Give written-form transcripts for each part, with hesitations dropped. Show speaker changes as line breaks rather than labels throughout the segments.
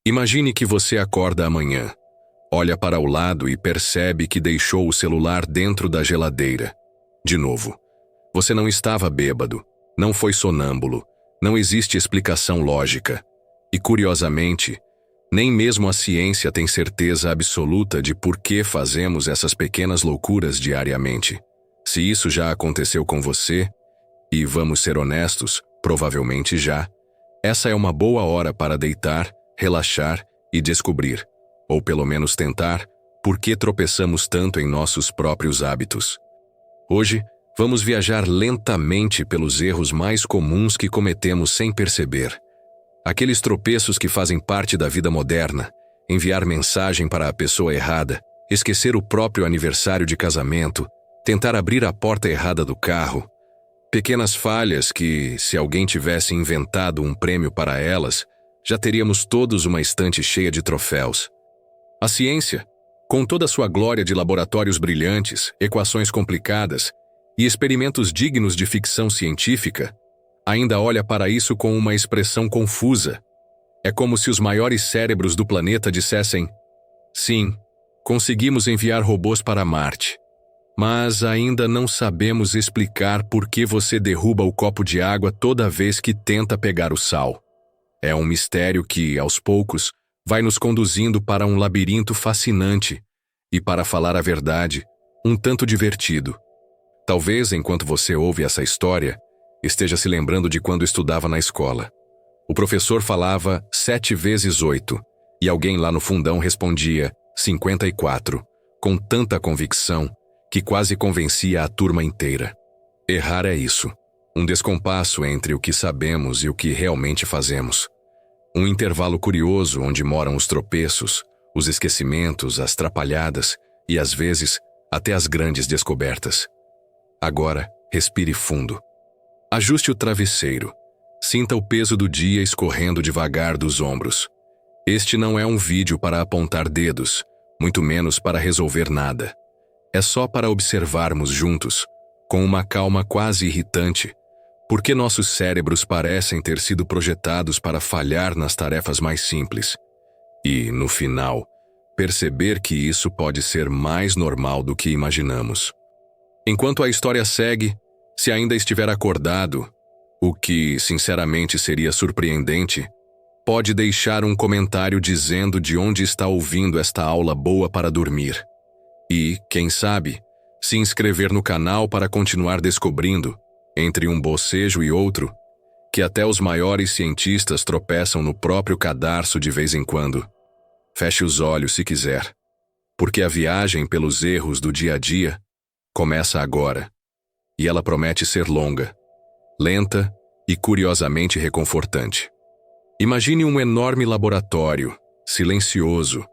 Imagine que você acorda amanhã, olha para o lado e percebe que deixou o celular dentro da geladeira. De novo, você não estava bêbado, não foi sonâmbulo, não existe explicação lógica. E, curiosamente, nem mesmo a ciência tem certeza absoluta de por que fazemos essas pequenas loucuras diariamente. Se isso já aconteceu com você, e vamos ser honestos, provavelmente já, essa é uma boa hora para deitar, relaxar e descobrir, ou pelo menos tentar, por que tropeçamos tanto em nossos próprios hábitos. Hoje, vamos viajar lentamente pelos erros mais comuns que cometemos sem perceber. Aqueles tropeços que fazem parte da vida moderna, enviar mensagem para a pessoa errada, esquecer o próprio aniversário de casamento, tentar abrir a porta errada do carro. Pequenas falhas que, se alguém tivesse inventado um prêmio para elas, já teríamos todos uma estante cheia de troféus. A ciência, com toda sua glória de laboratórios brilhantes, equações complicadas e experimentos dignos de ficção científica, ainda olha para isso com uma expressão confusa. É como se os maiores cérebros do planeta dissessem: sim, conseguimos enviar robôs para Marte, mas ainda não sabemos explicar por que você derruba o copo de água toda vez que tenta pegar o sal. É um mistério que, aos poucos, vai nos conduzindo para um labirinto fascinante e, para falar a verdade, um tanto divertido. Talvez, enquanto você ouve essa história, esteja se lembrando de quando estudava na escola. O professor falava 7 vezes 8, e alguém lá no fundão respondia 54, com tanta convicção que quase convencia a turma inteira. Errar é isso, um descompasso entre o que sabemos e o que realmente fazemos. Um intervalo curioso onde moram os tropeços, os esquecimentos, as trapalhadas e, às vezes, até as grandes descobertas. Agora, respire fundo. Ajuste o travesseiro. Sinta o peso do dia escorrendo devagar dos ombros. Este não é um vídeo para apontar dedos, muito menos para resolver nada. É só para observarmos juntos, com uma calma quase irritante, por que nossos cérebros parecem ter sido projetados para falhar nas tarefas mais simples. E, no final, perceber que isso pode ser mais normal do que imaginamos. Enquanto a história segue, se ainda estiver acordado, o que, sinceramente, seria surpreendente, pode deixar um comentário dizendo de onde está ouvindo esta aula boa para dormir. E, quem sabe, se inscrever no canal para continuar descobrindo, entre um bocejo e outro, que até os maiores cientistas tropeçam no próprio cadarço de vez em quando. Feche os olhos se quiser, porque a viagem pelos erros do dia a dia começa agora, e ela promete ser longa, lenta e curiosamente reconfortante. Imagine um enorme laboratório, silencioso,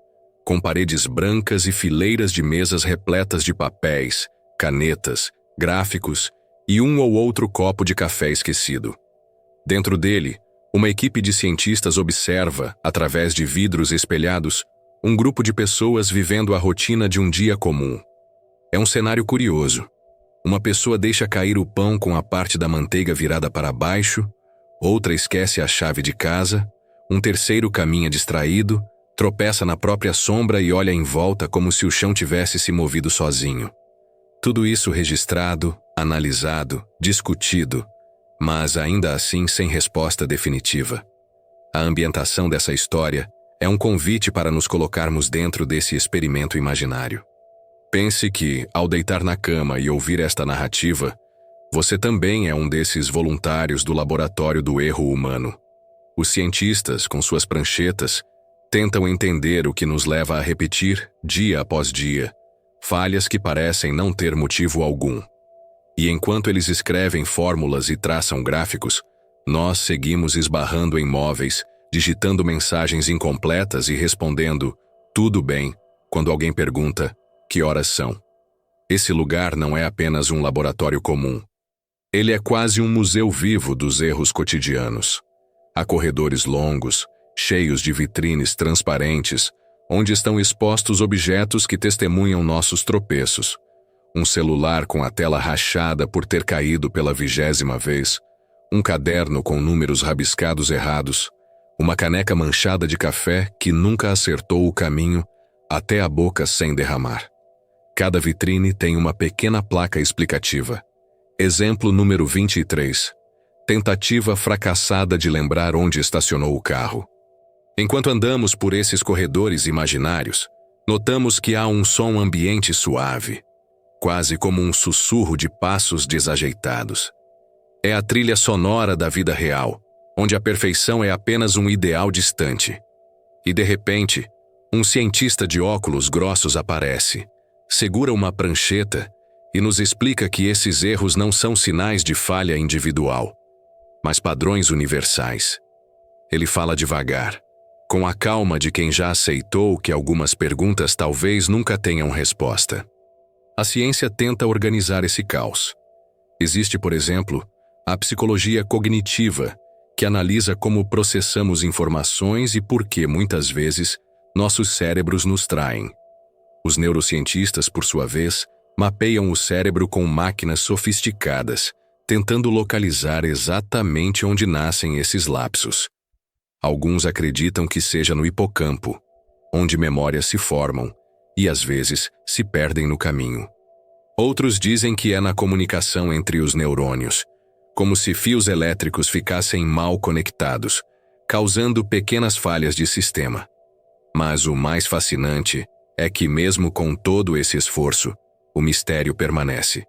com paredes brancas e fileiras de mesas repletas de papéis, canetas, gráficos e um ou outro copo de café esquecido. Dentro dele, uma equipe de cientistas observa, através de vidros espelhados, um grupo de pessoas vivendo a rotina de um dia comum. É um cenário curioso. Uma pessoa deixa cair o pão com a parte da manteiga virada para baixo, outra esquece a chave de casa, um terceiro caminha distraído, tropeça na própria sombra e olha em volta como se o chão tivesse se movido sozinho. Tudo isso registrado, analisado, discutido, mas ainda assim sem resposta definitiva. A ambientação dessa história é um convite para nos colocarmos dentro desse experimento imaginário. Pense que, ao deitar na cama e ouvir esta narrativa, você também é um desses voluntários do laboratório do erro humano. Os cientistas, com suas pranchetas, tentam entender o que nos leva a repetir, dia após dia, falhas que parecem não ter motivo algum. E enquanto eles escrevem fórmulas e traçam gráficos, nós seguimos esbarrando em móveis, digitando mensagens incompletas e respondendo "tudo bem" quando alguém pergunta "que horas são?". Esse lugar não é apenas um laboratório comum. Ele é quase um museu vivo dos erros cotidianos. Há corredores longos, cheios de vitrines transparentes, onde estão expostos objetos que testemunham nossos tropeços. Um celular com a tela rachada por ter caído pela 20ª vez, um caderno com números rabiscados errados, Uma caneca manchada de café que nunca acertou o caminho até a boca sem derramar. Cada vitrine tem uma pequena placa explicativa. Exemplo número 23. Tentativa fracassada de lembrar onde estacionou o carro. Enquanto andamos por esses corredores imaginários, notamos que há um som ambiente suave, quase como um sussurro de passos desajeitados. É a trilha sonora da vida real, onde a perfeição é apenas um ideal distante. E de repente, um cientista de óculos grossos aparece, segura uma prancheta e nos explica que esses erros não são sinais de falha individual, mas padrões universais. Ele fala devagar, com a calma de quem já aceitou que algumas perguntas talvez nunca tenham resposta. A ciência tenta organizar esse caos. Existe, por exemplo, a psicologia cognitiva, que analisa como processamos informações e por que, muitas vezes, nossos cérebros nos traem. Os neurocientistas, por sua vez, mapeiam o cérebro com máquinas sofisticadas, tentando localizar exatamente onde nascem esses lapsos. Alguns acreditam que seja no hipocampo, onde memórias se formam e, às vezes, se perdem no caminho. Outros dizem que é na comunicação entre os neurônios, como se fios elétricos ficassem mal conectados, causando pequenas falhas de sistema. Mas o mais fascinante é que, mesmo com todo esse esforço, o mistério permanece.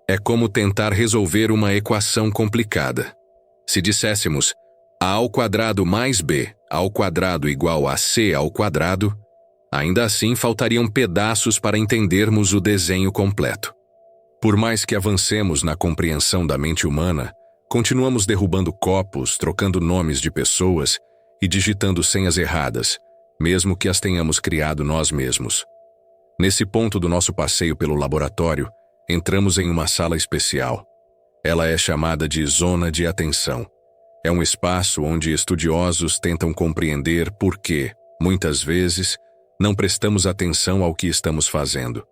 É como tentar resolver uma equação complicada. Se disséssemos A ao quadrado mais B ao quadrado igual a C ao quadrado, ainda assim faltariam pedaços para entendermos o desenho completo. Por mais que avancemos na compreensão da mente humana, continuamos derrubando copos, trocando nomes de pessoas e digitando senhas erradas, mesmo que as tenhamos criado nós mesmos. Nesse ponto do nosso passeio pelo laboratório, entramos em uma sala especial. Ela é chamada de Zona de Atenção. É um espaço onde estudiosos tentam compreender por que, muitas vezes, não prestamos atenção ao que estamos fazendo.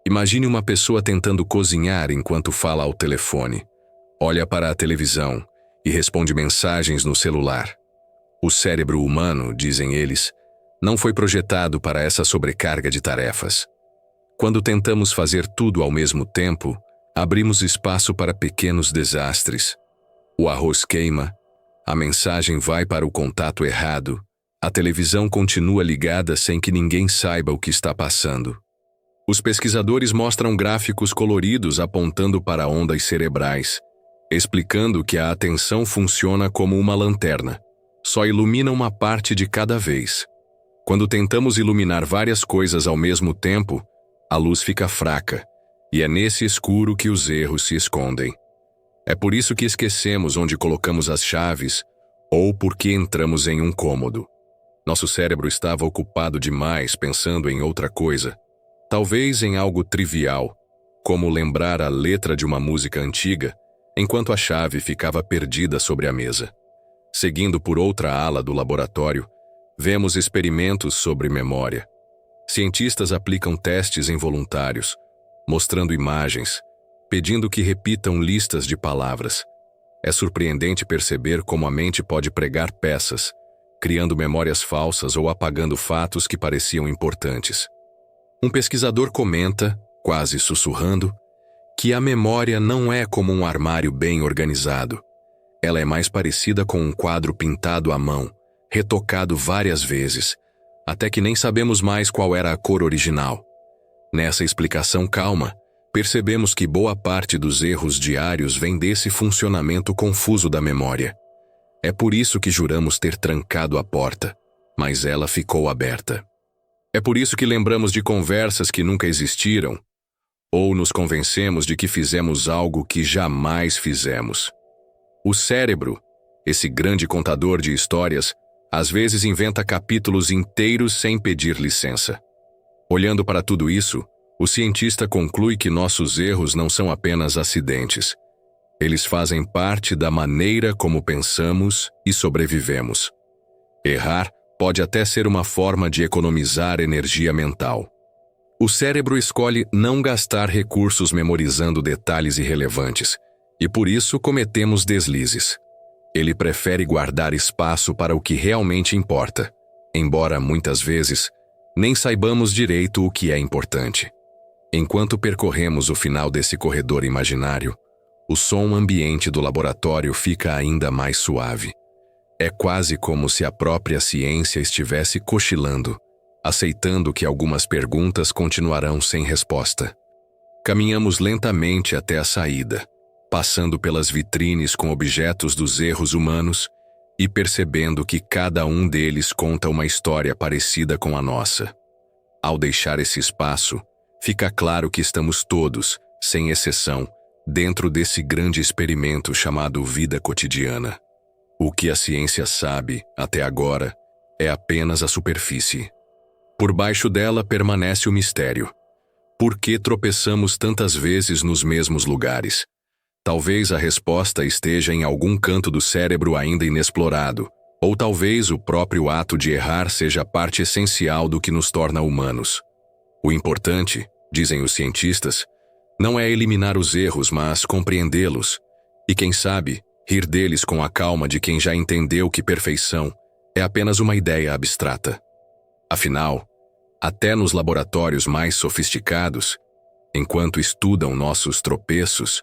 Imagine uma pessoa tentando cozinhar enquanto fala ao telefone, olha para a televisão e responde mensagens no celular. O cérebro humano, dizem eles, não foi projetado para essa sobrecarga de tarefas. Quando tentamos fazer tudo ao mesmo tempo, abrimos espaço para pequenos desastres. O arroz queima, a mensagem vai para o contato errado, a televisão continua ligada sem que ninguém saiba o que está passando. Os pesquisadores mostram gráficos coloridos apontando para ondas cerebrais, explicando que a atenção funciona como uma lanterna, só ilumina uma parte de cada vez. Quando tentamos iluminar várias coisas ao mesmo tempo, a luz fica fraca, e é nesse escuro que os erros se escondem. É por isso que esquecemos onde colocamos as chaves ou por que entramos em um cômodo. Nosso cérebro estava ocupado demais pensando em outra coisa, talvez em algo trivial, como lembrar a letra de uma música antiga, enquanto a chave ficava perdida sobre a mesa. Seguindo por outra ala do laboratório, vemos experimentos sobre memória. Cientistas aplicam testes em voluntários, mostrando imagens, pedindo que repitam listas de palavras. É surpreendente perceber como a mente pode pregar peças, criando memórias falsas ou apagando fatos que pareciam importantes. Um pesquisador comenta, quase sussurrando, que a memória não é como um armário bem organizado. Ela é mais parecida com um quadro pintado à mão, retocado várias vezes, até que nem sabemos mais qual era a cor original. Nessa explicação calma, percebemos que boa parte dos erros diários vem desse funcionamento confuso da memória. É por isso que juramos ter trancado a porta, mas ela ficou aberta. É por isso que lembramos de conversas que nunca existiram, ou nos convencemos de que fizemos algo que jamais fizemos. O cérebro, esse grande contador de histórias, às vezes inventa capítulos inteiros sem pedir licença. Olhando para tudo isso, o cientista conclui que nossos erros não são apenas acidentes. Eles fazem parte da maneira como pensamos e sobrevivemos. Errar pode até ser uma forma de economizar energia mental. O cérebro escolhe não gastar recursos memorizando detalhes irrelevantes, e por isso cometemos deslizes. Ele prefere guardar espaço para o que realmente importa, embora muitas vezes nem saibamos direito o que é importante. Enquanto percorremos o final desse corredor imaginário, o som ambiente do laboratório fica ainda mais suave. É quase como se a própria ciência estivesse cochilando, aceitando que algumas perguntas continuarão sem resposta. Caminhamos lentamente até a saída, passando pelas vitrines com objetos dos erros humanos e percebendo que cada um deles conta uma história parecida com a nossa. Ao deixar esse espaço, fica claro que estamos todos, sem exceção, dentro desse grande experimento chamado vida cotidiana. O que a ciência sabe, até agora, é apenas a superfície. Por baixo dela permanece o mistério. Por que tropeçamos tantas vezes nos mesmos lugares? Talvez a resposta esteja em algum canto do cérebro ainda inexplorado, ou talvez o próprio ato de errar seja parte essencial do que nos torna humanos. O importante, dizem os cientistas, não é eliminar os erros, mas compreendê-los, e quem sabe, rir deles com a calma de quem já entendeu que perfeição é apenas uma ideia abstrata. Afinal, até nos laboratórios mais sofisticados, enquanto estudam nossos tropeços,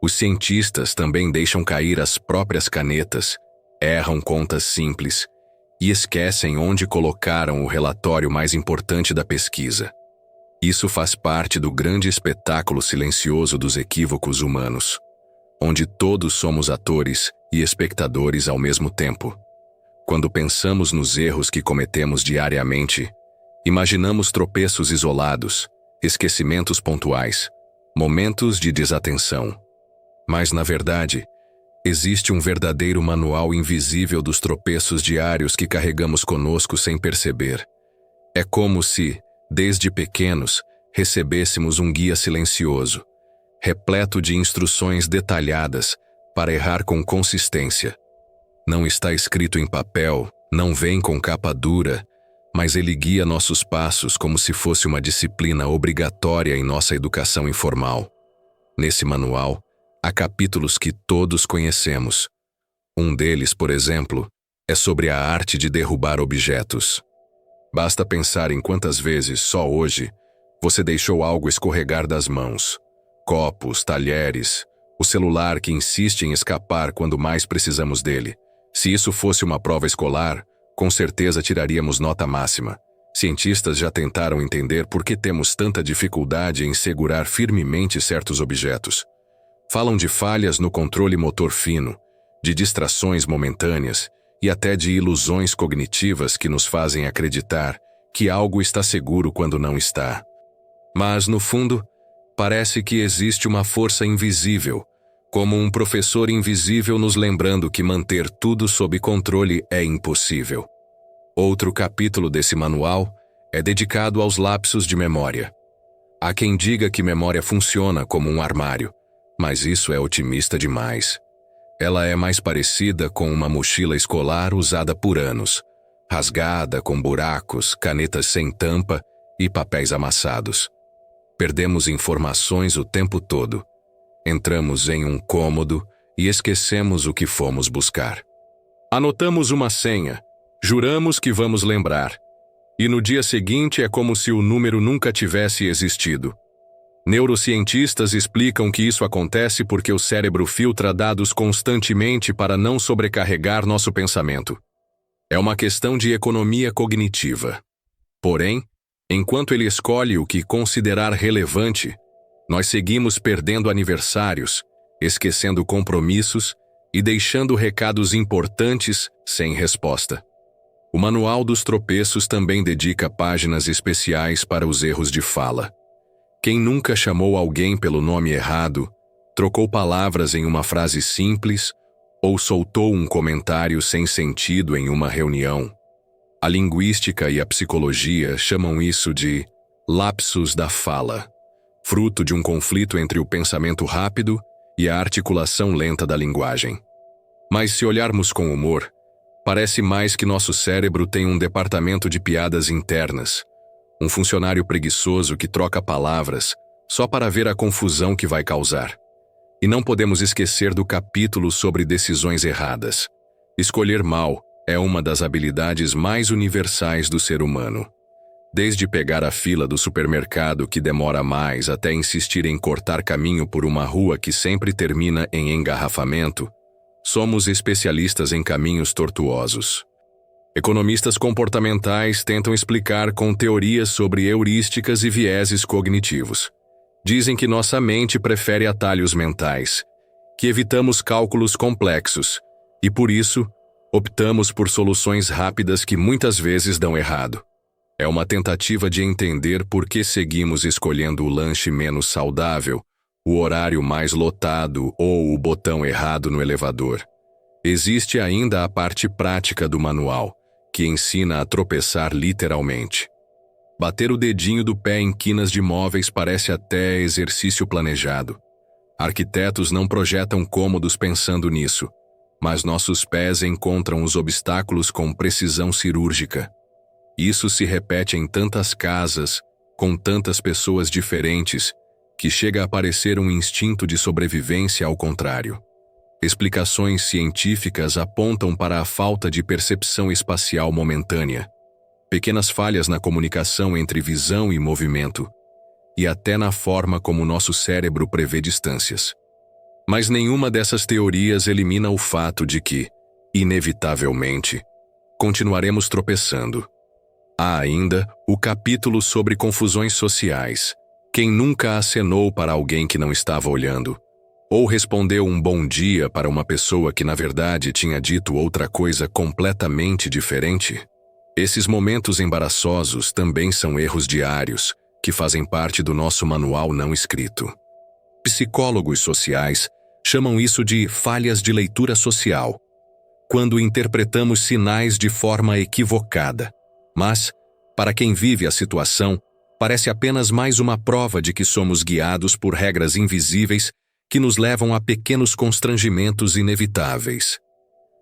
os cientistas também deixam cair as próprias canetas, erram contas simples e esquecem onde colocaram o relatório mais importante da pesquisa. Isso faz parte do grande espetáculo silencioso dos equívocos humanos, onde todos somos atores e espectadores ao mesmo tempo. Quando pensamos nos erros que cometemos diariamente, imaginamos tropeços isolados, esquecimentos pontuais, momentos de desatenção. Mas, na verdade, existe um verdadeiro manual invisível dos tropeços diários que carregamos conosco sem perceber. É como se, desde pequenos, recebêssemos um guia silencioso, repleto de instruções detalhadas para errar com consistência. Não está escrito em papel, não vem com capa dura, mas ele guia nossos passos como se fosse uma disciplina obrigatória em nossa educação informal. Nesse manual, há capítulos que todos conhecemos. Um deles, por exemplo, é sobre a arte de derrubar objetos. Basta pensar em quantas vezes, só hoje, você deixou algo escorregar das mãos. Copos, talheres, o celular que insiste em escapar quando mais precisamos dele. Se isso fosse uma prova escolar, com certeza tiraríamos nota máxima. Cientistas já tentaram entender por que temos tanta dificuldade em segurar firmemente certos objetos. Falam de falhas no controle motor fino, de distrações momentâneas e até de ilusões cognitivas que nos fazem acreditar que algo está seguro quando não está. Mas, no fundo, parece que existe uma força invisível, como um professor invisível nos lembrando que manter tudo sob controle é impossível. Outro capítulo desse manual é dedicado aos lapsos de memória. Há quem diga que memória funciona como um armário, mas isso é otimista demais. Ela é mais parecida com uma mochila escolar usada por anos, rasgada com buracos, canetas sem tampa e papéis amassados. Perdemos informações o tempo todo. Entramos em um cômodo e esquecemos o que fomos buscar. Anotamos uma senha, juramos que vamos lembrar, e no dia seguinte é como se o número nunca tivesse existido. Neurocientistas explicam que isso acontece porque o cérebro filtra dados constantemente para não sobrecarregar nosso pensamento. É uma questão de economia cognitiva. Porém, enquanto ele escolhe o que considerar relevante, nós seguimos perdendo aniversários, esquecendo compromissos e deixando recados importantes sem resposta. O Manual dos Tropeços também dedica páginas especiais para os erros de fala. Quem nunca chamou alguém pelo nome errado, trocou palavras em uma frase simples ou soltou um comentário sem sentido em uma reunião? A linguística e a psicologia chamam isso de lapsus da fala, fruto de um conflito entre o pensamento rápido e a articulação lenta da linguagem. Mas se olharmos com humor, parece mais que nosso cérebro tem um departamento de piadas internas, um funcionário preguiçoso que troca palavras só para ver a confusão que vai causar. E não podemos esquecer do capítulo sobre decisões erradas. Escolher mal é uma das habilidades mais universais do ser humano. Desde pegar a fila do supermercado que demora mais até insistir em cortar caminho por uma rua que sempre termina em engarrafamento, somos especialistas em caminhos tortuosos. Economistas comportamentais tentam explicar com teorias sobre heurísticas e vieses cognitivos. Dizem que nossa mente prefere atalhos mentais, que evitamos cálculos complexos e, por isso, optamos por soluções rápidas que muitas vezes dão errado. É uma tentativa de entender por que seguimos escolhendo o lanche menos saudável, o horário mais lotado ou o botão errado no elevador. Existe ainda a parte prática do manual, que ensina a tropeçar literalmente. Bater o dedinho do pé em quinas de móveis parece até exercício planejado. Arquitetos não projetam cômodos pensando nisso, mas nossos pés encontram os obstáculos com precisão cirúrgica. Isso se repete em tantas casas, com tantas pessoas diferentes, que chega a parecer um instinto de sobrevivência ao contrário. Explicações científicas apontam para a falta de percepção espacial momentânea, pequenas falhas na comunicação entre visão e movimento, e até na forma como nosso cérebro prevê distâncias. Mas nenhuma dessas teorias elimina o fato de que, inevitavelmente, continuaremos tropeçando. Há ainda o capítulo sobre confusões sociais. Quem nunca acenou para alguém que não estava olhando? Ou respondeu um bom dia para uma pessoa que na verdade tinha dito outra coisa completamente diferente? Esses momentos embaraçosos também são erros diários, que fazem parte do nosso manual não escrito. Psicólogos sociais chamam isso de falhas de leitura social, quando interpretamos sinais de forma equivocada. Mas, para quem vive a situação, parece apenas mais uma prova de que somos guiados por regras invisíveis que nos levam a pequenos constrangimentos inevitáveis.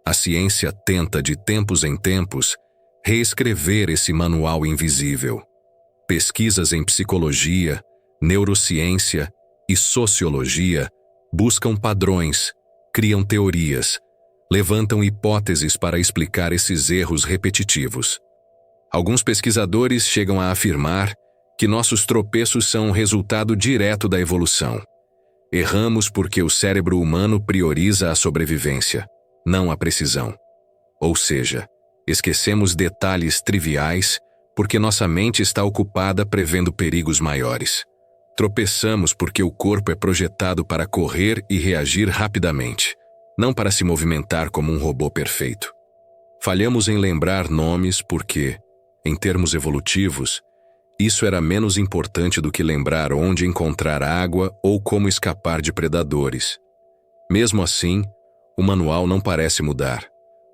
A ciência tenta, de tempos em tempos, reescrever esse manual invisível. Pesquisas em psicologia, neurociência e sociologia buscam padrões, criam teorias, levantam hipóteses para explicar esses erros repetitivos. Alguns pesquisadores chegam a afirmar que nossos tropeços são resultado direto da evolução. Erramos porque o cérebro humano prioriza a sobrevivência, não a precisão. Ou seja, esquecemos detalhes triviais porque nossa mente está ocupada prevendo perigos maiores. Tropeçamos porque o corpo é projetado para correr e reagir rapidamente, não para se movimentar como um robô perfeito. Falhamos em lembrar nomes porque, em termos evolutivos, isso era menos importante do que lembrar onde encontrar água ou como escapar de predadores. Mesmo assim, o manual não parece mudar.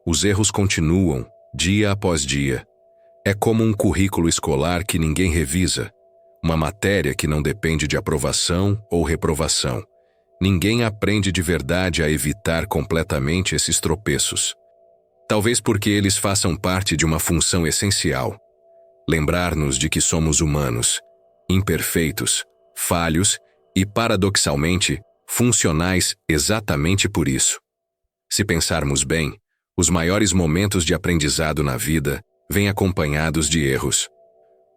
Os erros continuam, dia após dia. É como um currículo escolar que ninguém revisa, uma matéria que não depende de aprovação ou reprovação. Ninguém aprende de verdade a evitar completamente esses tropeços. Talvez porque eles façam parte de uma função essencial. Lembrar-nos de que somos humanos, imperfeitos, falhos e, paradoxalmente, funcionais exatamente por isso. Se pensarmos bem, os maiores momentos de aprendizado na vida vêm acompanhados de erros.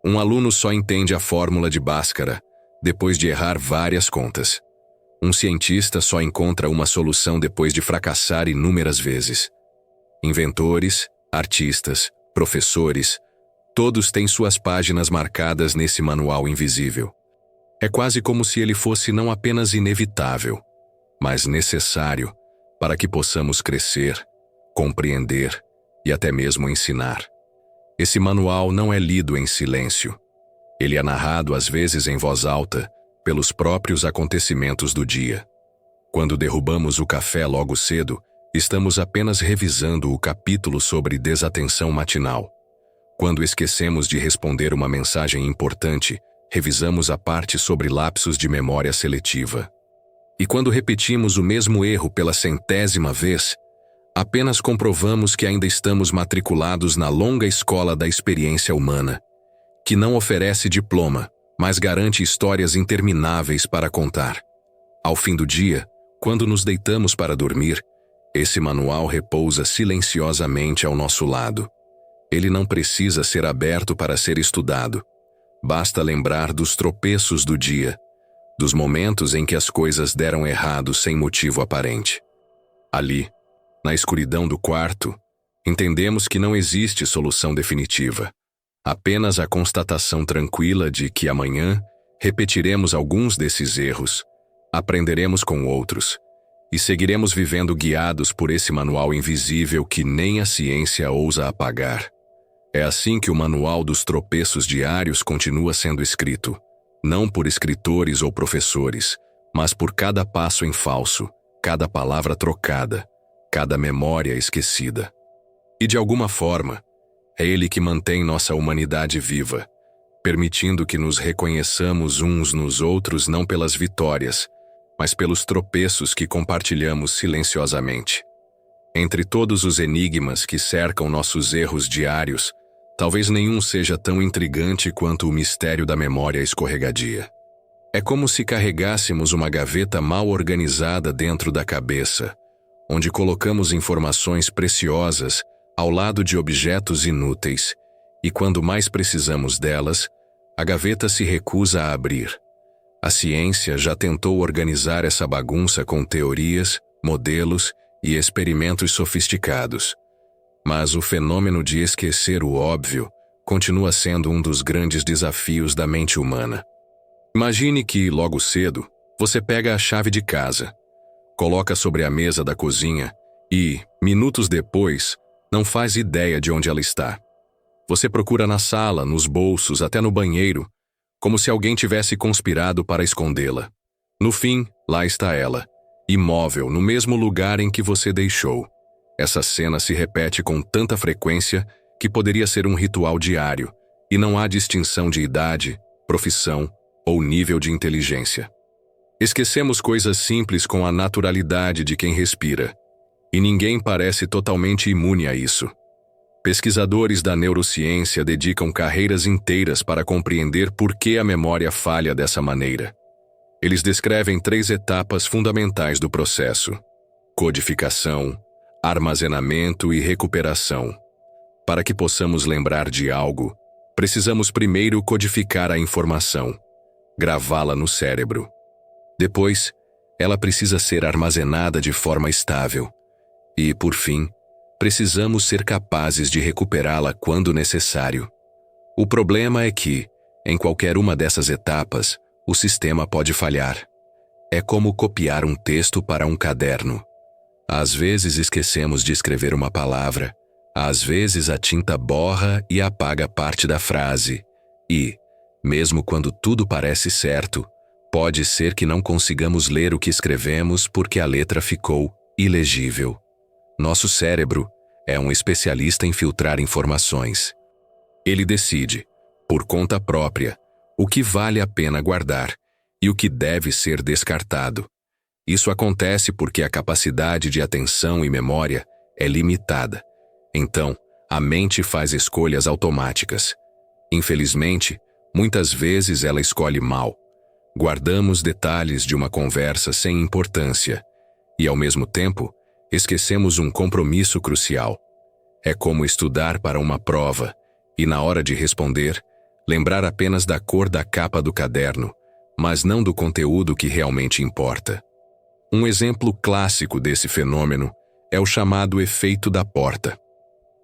Um aluno só entende a fórmula de Bhaskara depois de errar várias contas. Um cientista só encontra uma solução depois de fracassar inúmeras vezes. Inventores, artistas, professores, todos têm suas páginas marcadas nesse manual invisível. É quase como se ele fosse não apenas inevitável, mas necessário para que possamos crescer, compreender e até mesmo ensinar. Esse manual não é lido em silêncio. Ele é narrado às vezes em voz alta, pelos próprios acontecimentos do dia. Quando derrubamos o café logo cedo, estamos apenas revisando o capítulo sobre desatenção matinal. Quando esquecemos de responder uma mensagem importante, revisamos a parte sobre lapsos de memória seletiva. E quando repetimos o mesmo erro pela 100ª vez, apenas comprovamos que ainda estamos matriculados na longa escola da experiência humana, que não oferece diploma, mas garante histórias intermináveis para contar. Ao fim do dia, Quando nos deitamos para dormir, esse manual repousa silenciosamente ao nosso lado. Ele não precisa ser aberto para ser estudado. Basta lembrar dos tropeços do dia, dos momentos em que as coisas deram errado sem motivo aparente. Ali, na escuridão do quarto, entendemos que não existe solução definitiva. Apenas a constatação tranquila de que amanhã repetiremos alguns desses erros, aprenderemos com outros e seguiremos vivendo guiados por esse manual invisível que nem a ciência ousa apagar. É assim que o manual dos tropeços diários continua sendo escrito, não por escritores ou professores, mas por cada passo em falso, cada palavra trocada, cada memória esquecida. E de alguma forma, é ele que mantém nossa humanidade viva, permitindo que nos reconheçamos uns nos outros não pelas vitórias, mas pelos tropeços que compartilhamos silenciosamente. Entre todos os enigmas que cercam nossos erros diários, talvez nenhum seja tão intrigante quanto o mistério da memória escorregadia. É como se carregássemos uma gaveta mal organizada dentro da cabeça, onde colocamos informações preciosas ao lado de objetos inúteis, e quando mais precisamos delas, a gaveta se recusa a abrir. A ciência já tentou organizar essa bagunça com teorias, modelos e experimentos sofisticados. Mas o fenômeno de esquecer o óbvio continua sendo um dos grandes desafios da mente humana. Imagine que, logo cedo, você pega a chave de casa, coloca sobre a mesa da cozinha e, minutos depois, não faz ideia de onde ela está. Você procura na sala, nos bolsos, até no banheiro, como se alguém tivesse conspirado para escondê-la. No fim, lá está ela, imóvel, no mesmo lugar em que você deixou. Essa cena se repete com tanta frequência que poderia ser um ritual diário, e não há distinção de idade, profissão ou nível de inteligência. Esquecemos coisas simples com a naturalidade de quem respira, e ninguém parece totalmente imune a isso. Pesquisadores da neurociência dedicam carreiras inteiras para compreender por que a memória falha dessa maneira. Eles descrevem 3 etapas fundamentais do processo: codificação, armazenamento e recuperação. Para que possamos lembrar de algo, precisamos primeiro codificar a informação, gravá-la no cérebro. Depois, ela precisa ser armazenada de forma estável. E, por fim, precisamos ser capazes de recuperá-la quando necessário. O problema é que, em qualquer uma dessas etapas, o sistema pode falhar. É como copiar um texto para um caderno. Às vezes esquecemos de escrever uma palavra, às vezes a tinta borra e apaga parte da frase. E, mesmo quando tudo parece certo, pode ser que não consigamos ler o que escrevemos porque a letra ficou ilegível. Nosso cérebro é um especialista em filtrar informações. Ele decide, por conta própria, o que vale a pena guardar e o que deve ser descartado. Isso acontece porque a capacidade de atenção e memória é limitada. Então, a mente faz escolhas automáticas. Infelizmente, muitas vezes ela escolhe mal. Guardamos detalhes de uma conversa sem importância e, ao mesmo tempo, esquecemos um compromisso crucial. É como estudar para uma prova e, na hora de responder, lembrar apenas da cor da capa do caderno, mas não do conteúdo que realmente importa. Um exemplo clássico desse fenômeno é o chamado efeito da porta.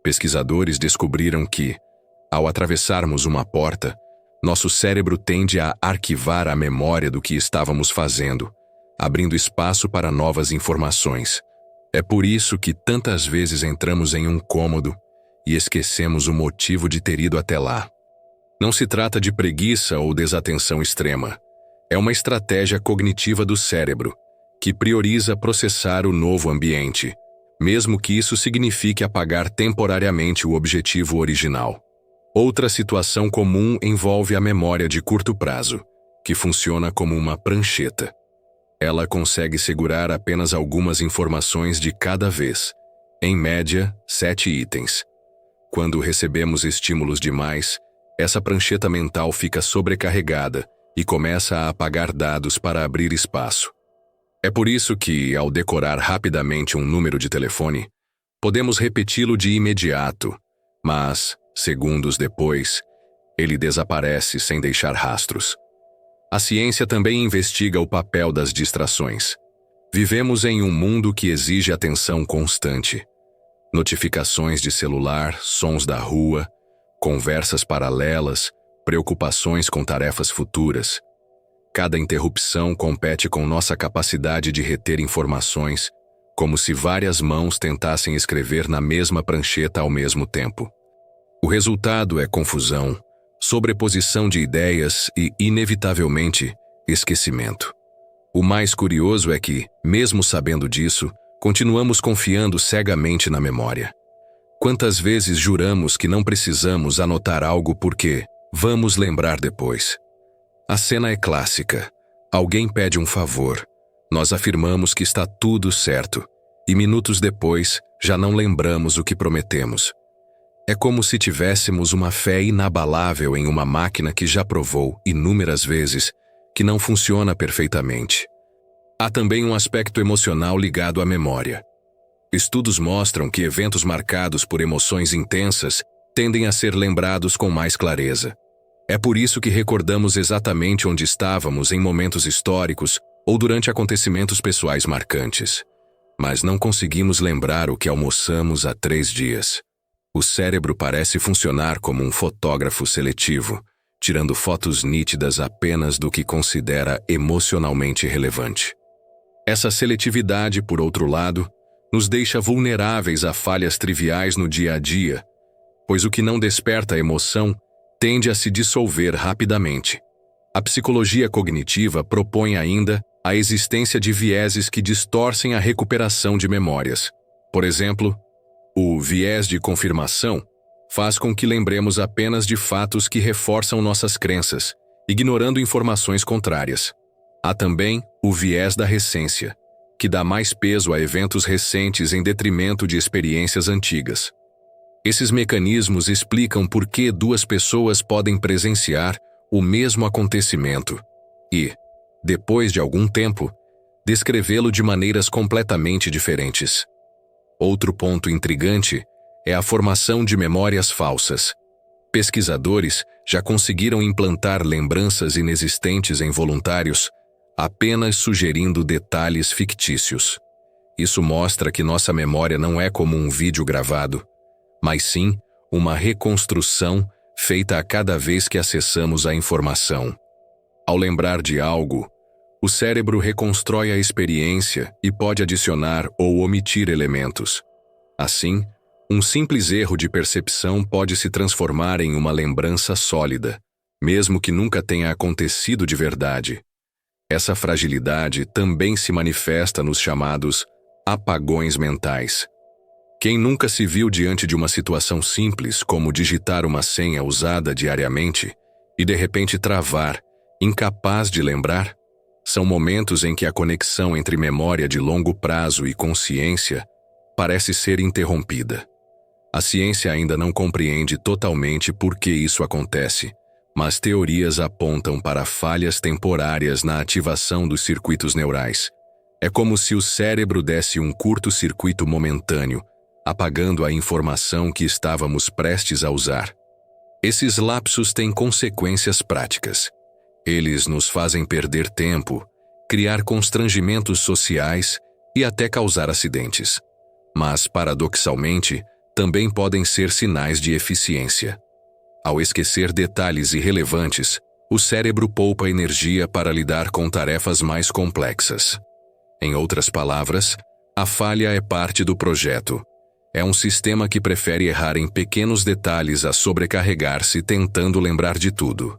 Pesquisadores descobriram que, ao atravessarmos uma porta, nosso cérebro tende a arquivar a memória do que estávamos fazendo, abrindo espaço para novas informações. É por isso que tantas vezes entramos em um cômodo e esquecemos o motivo de ter ido até lá. Não se trata de preguiça ou desatenção extrema. É uma estratégia cognitiva do cérebro, que prioriza processar o novo ambiente, mesmo que isso signifique apagar temporariamente o objetivo original. Outra situação comum envolve a memória de curto prazo, que funciona como uma prancheta. Ela consegue segurar apenas algumas informações de cada vez, em média, 7 itens. Quando recebemos estímulos demais, essa prancheta mental fica sobrecarregada e começa a apagar dados para abrir espaço. É por isso que, ao decorar rapidamente um número de telefone, podemos repeti-lo de imediato, mas, segundos depois, ele desaparece sem deixar rastros. A ciência também investiga o papel das distrações. Vivemos em um mundo que exige atenção constante. Notificações de celular, sons da rua, conversas paralelas, preocupações com tarefas futuras. Cada interrupção compete com nossa capacidade de reter informações, como se várias mãos tentassem escrever na mesma prancheta ao mesmo tempo. O resultado é confusão, sobreposição de ideias e, inevitavelmente, esquecimento. O mais curioso é que, mesmo sabendo disso, continuamos confiando cegamente na memória. Quantas vezes juramos que não precisamos anotar algo porque vamos lembrar depois? A cena é clássica. Alguém pede um favor. Nós afirmamos que está tudo certo, e minutos depois já não lembramos o que prometemos. É como se tivéssemos uma fé inabalável em uma máquina que já provou, inúmeras vezes, que não funciona perfeitamente. Há também um aspecto emocional ligado à memória. Estudos mostram que eventos marcados por emoções intensas tendem a ser lembrados com mais clareza. É por isso que recordamos exatamente onde estávamos em momentos históricos ou durante acontecimentos pessoais marcantes. Mas não conseguimos lembrar o que almoçamos há 3 dias. O cérebro parece funcionar como um fotógrafo seletivo, tirando fotos nítidas apenas do que considera emocionalmente relevante. Essa seletividade, por outro lado, nos deixa vulneráveis a falhas triviais no dia a dia, pois o que não desperta emoção tende a se dissolver rapidamente. A psicologia cognitiva propõe ainda a existência de vieses que distorcem a recuperação de memórias. Por exemplo, o viés de confirmação faz com que lembremos apenas de fatos que reforçam nossas crenças, ignorando informações contrárias. Há também o viés da recência, que dá mais peso a eventos recentes em detrimento de experiências antigas. Esses mecanismos explicam por que 2 pessoas podem presenciar o mesmo acontecimento e, depois de algum tempo, descrevê-lo de maneiras completamente diferentes. Outro ponto intrigante é a formação de memórias falsas. Pesquisadores já conseguiram implantar lembranças inexistentes em voluntários, apenas sugerindo detalhes fictícios. Isso mostra que nossa memória não é como um vídeo gravado, mas sim uma reconstrução feita a cada vez que acessamos a informação. Ao lembrar de algo, o cérebro reconstrói a experiência e pode adicionar ou omitir elementos. Assim, um simples erro de percepção pode se transformar em uma lembrança sólida, mesmo que nunca tenha acontecido de verdade. Essa fragilidade também se manifesta nos chamados apagões mentais. Quem nunca se viu diante de uma situação simples, como digitar uma senha usada diariamente, e de repente travar, incapaz de lembrar? São momentos em que a conexão entre memória de longo prazo e consciência parece ser interrompida. A ciência ainda não compreende totalmente por que isso acontece, mas teorias apontam para falhas temporárias na ativação dos circuitos neurais. É como se o cérebro desse um curto-circuito momentâneo, apagando a informação que estávamos prestes a usar. Esses lapsos têm consequências práticas. Eles nos fazem perder tempo, criar constrangimentos sociais e até causar acidentes. Mas, paradoxalmente, também podem ser sinais de eficiência. Ao esquecer detalhes irrelevantes, o cérebro poupa energia para lidar com tarefas mais complexas. Em outras palavras, a falha é parte do projeto. É um sistema que prefere errar em pequenos detalhes a sobrecarregar-se tentando lembrar de tudo.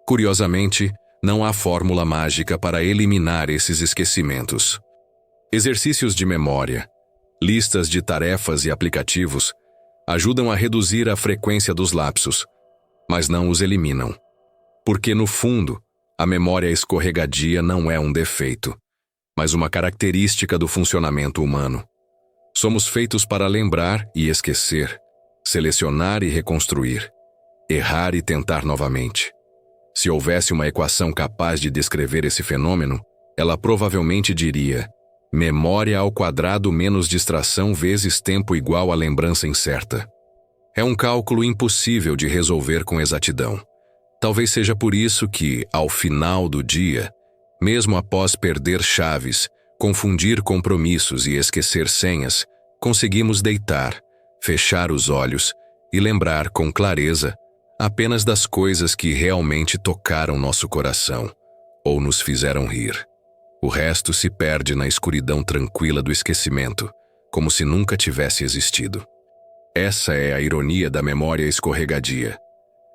Curiosamente, não há fórmula mágica para eliminar esses esquecimentos. Exercícios de memória, listas de tarefas e aplicativos ajudam a reduzir a frequência dos lapsos, mas não os eliminam. Porque, no fundo, a memória escorregadia não é um defeito, mas uma característica do funcionamento humano. Somos feitos para lembrar e esquecer, selecionar e reconstruir, errar e tentar novamente. Se houvesse uma equação capaz de descrever esse fenômeno, ela provavelmente diria: memória ao quadrado menos distração vezes tempo igual a lembrança incerta. É um cálculo impossível de resolver com exatidão. Talvez seja por isso que, ao final do dia, mesmo após perder chaves, confundir compromissos e esquecer senhas, conseguimos deitar, fechar os olhos e lembrar com clareza apenas das coisas que realmente tocaram nosso coração ou nos fizeram rir. O resto se perde na escuridão tranquila do esquecimento, como se nunca tivesse existido. Essa é a ironia da memória escorregadia.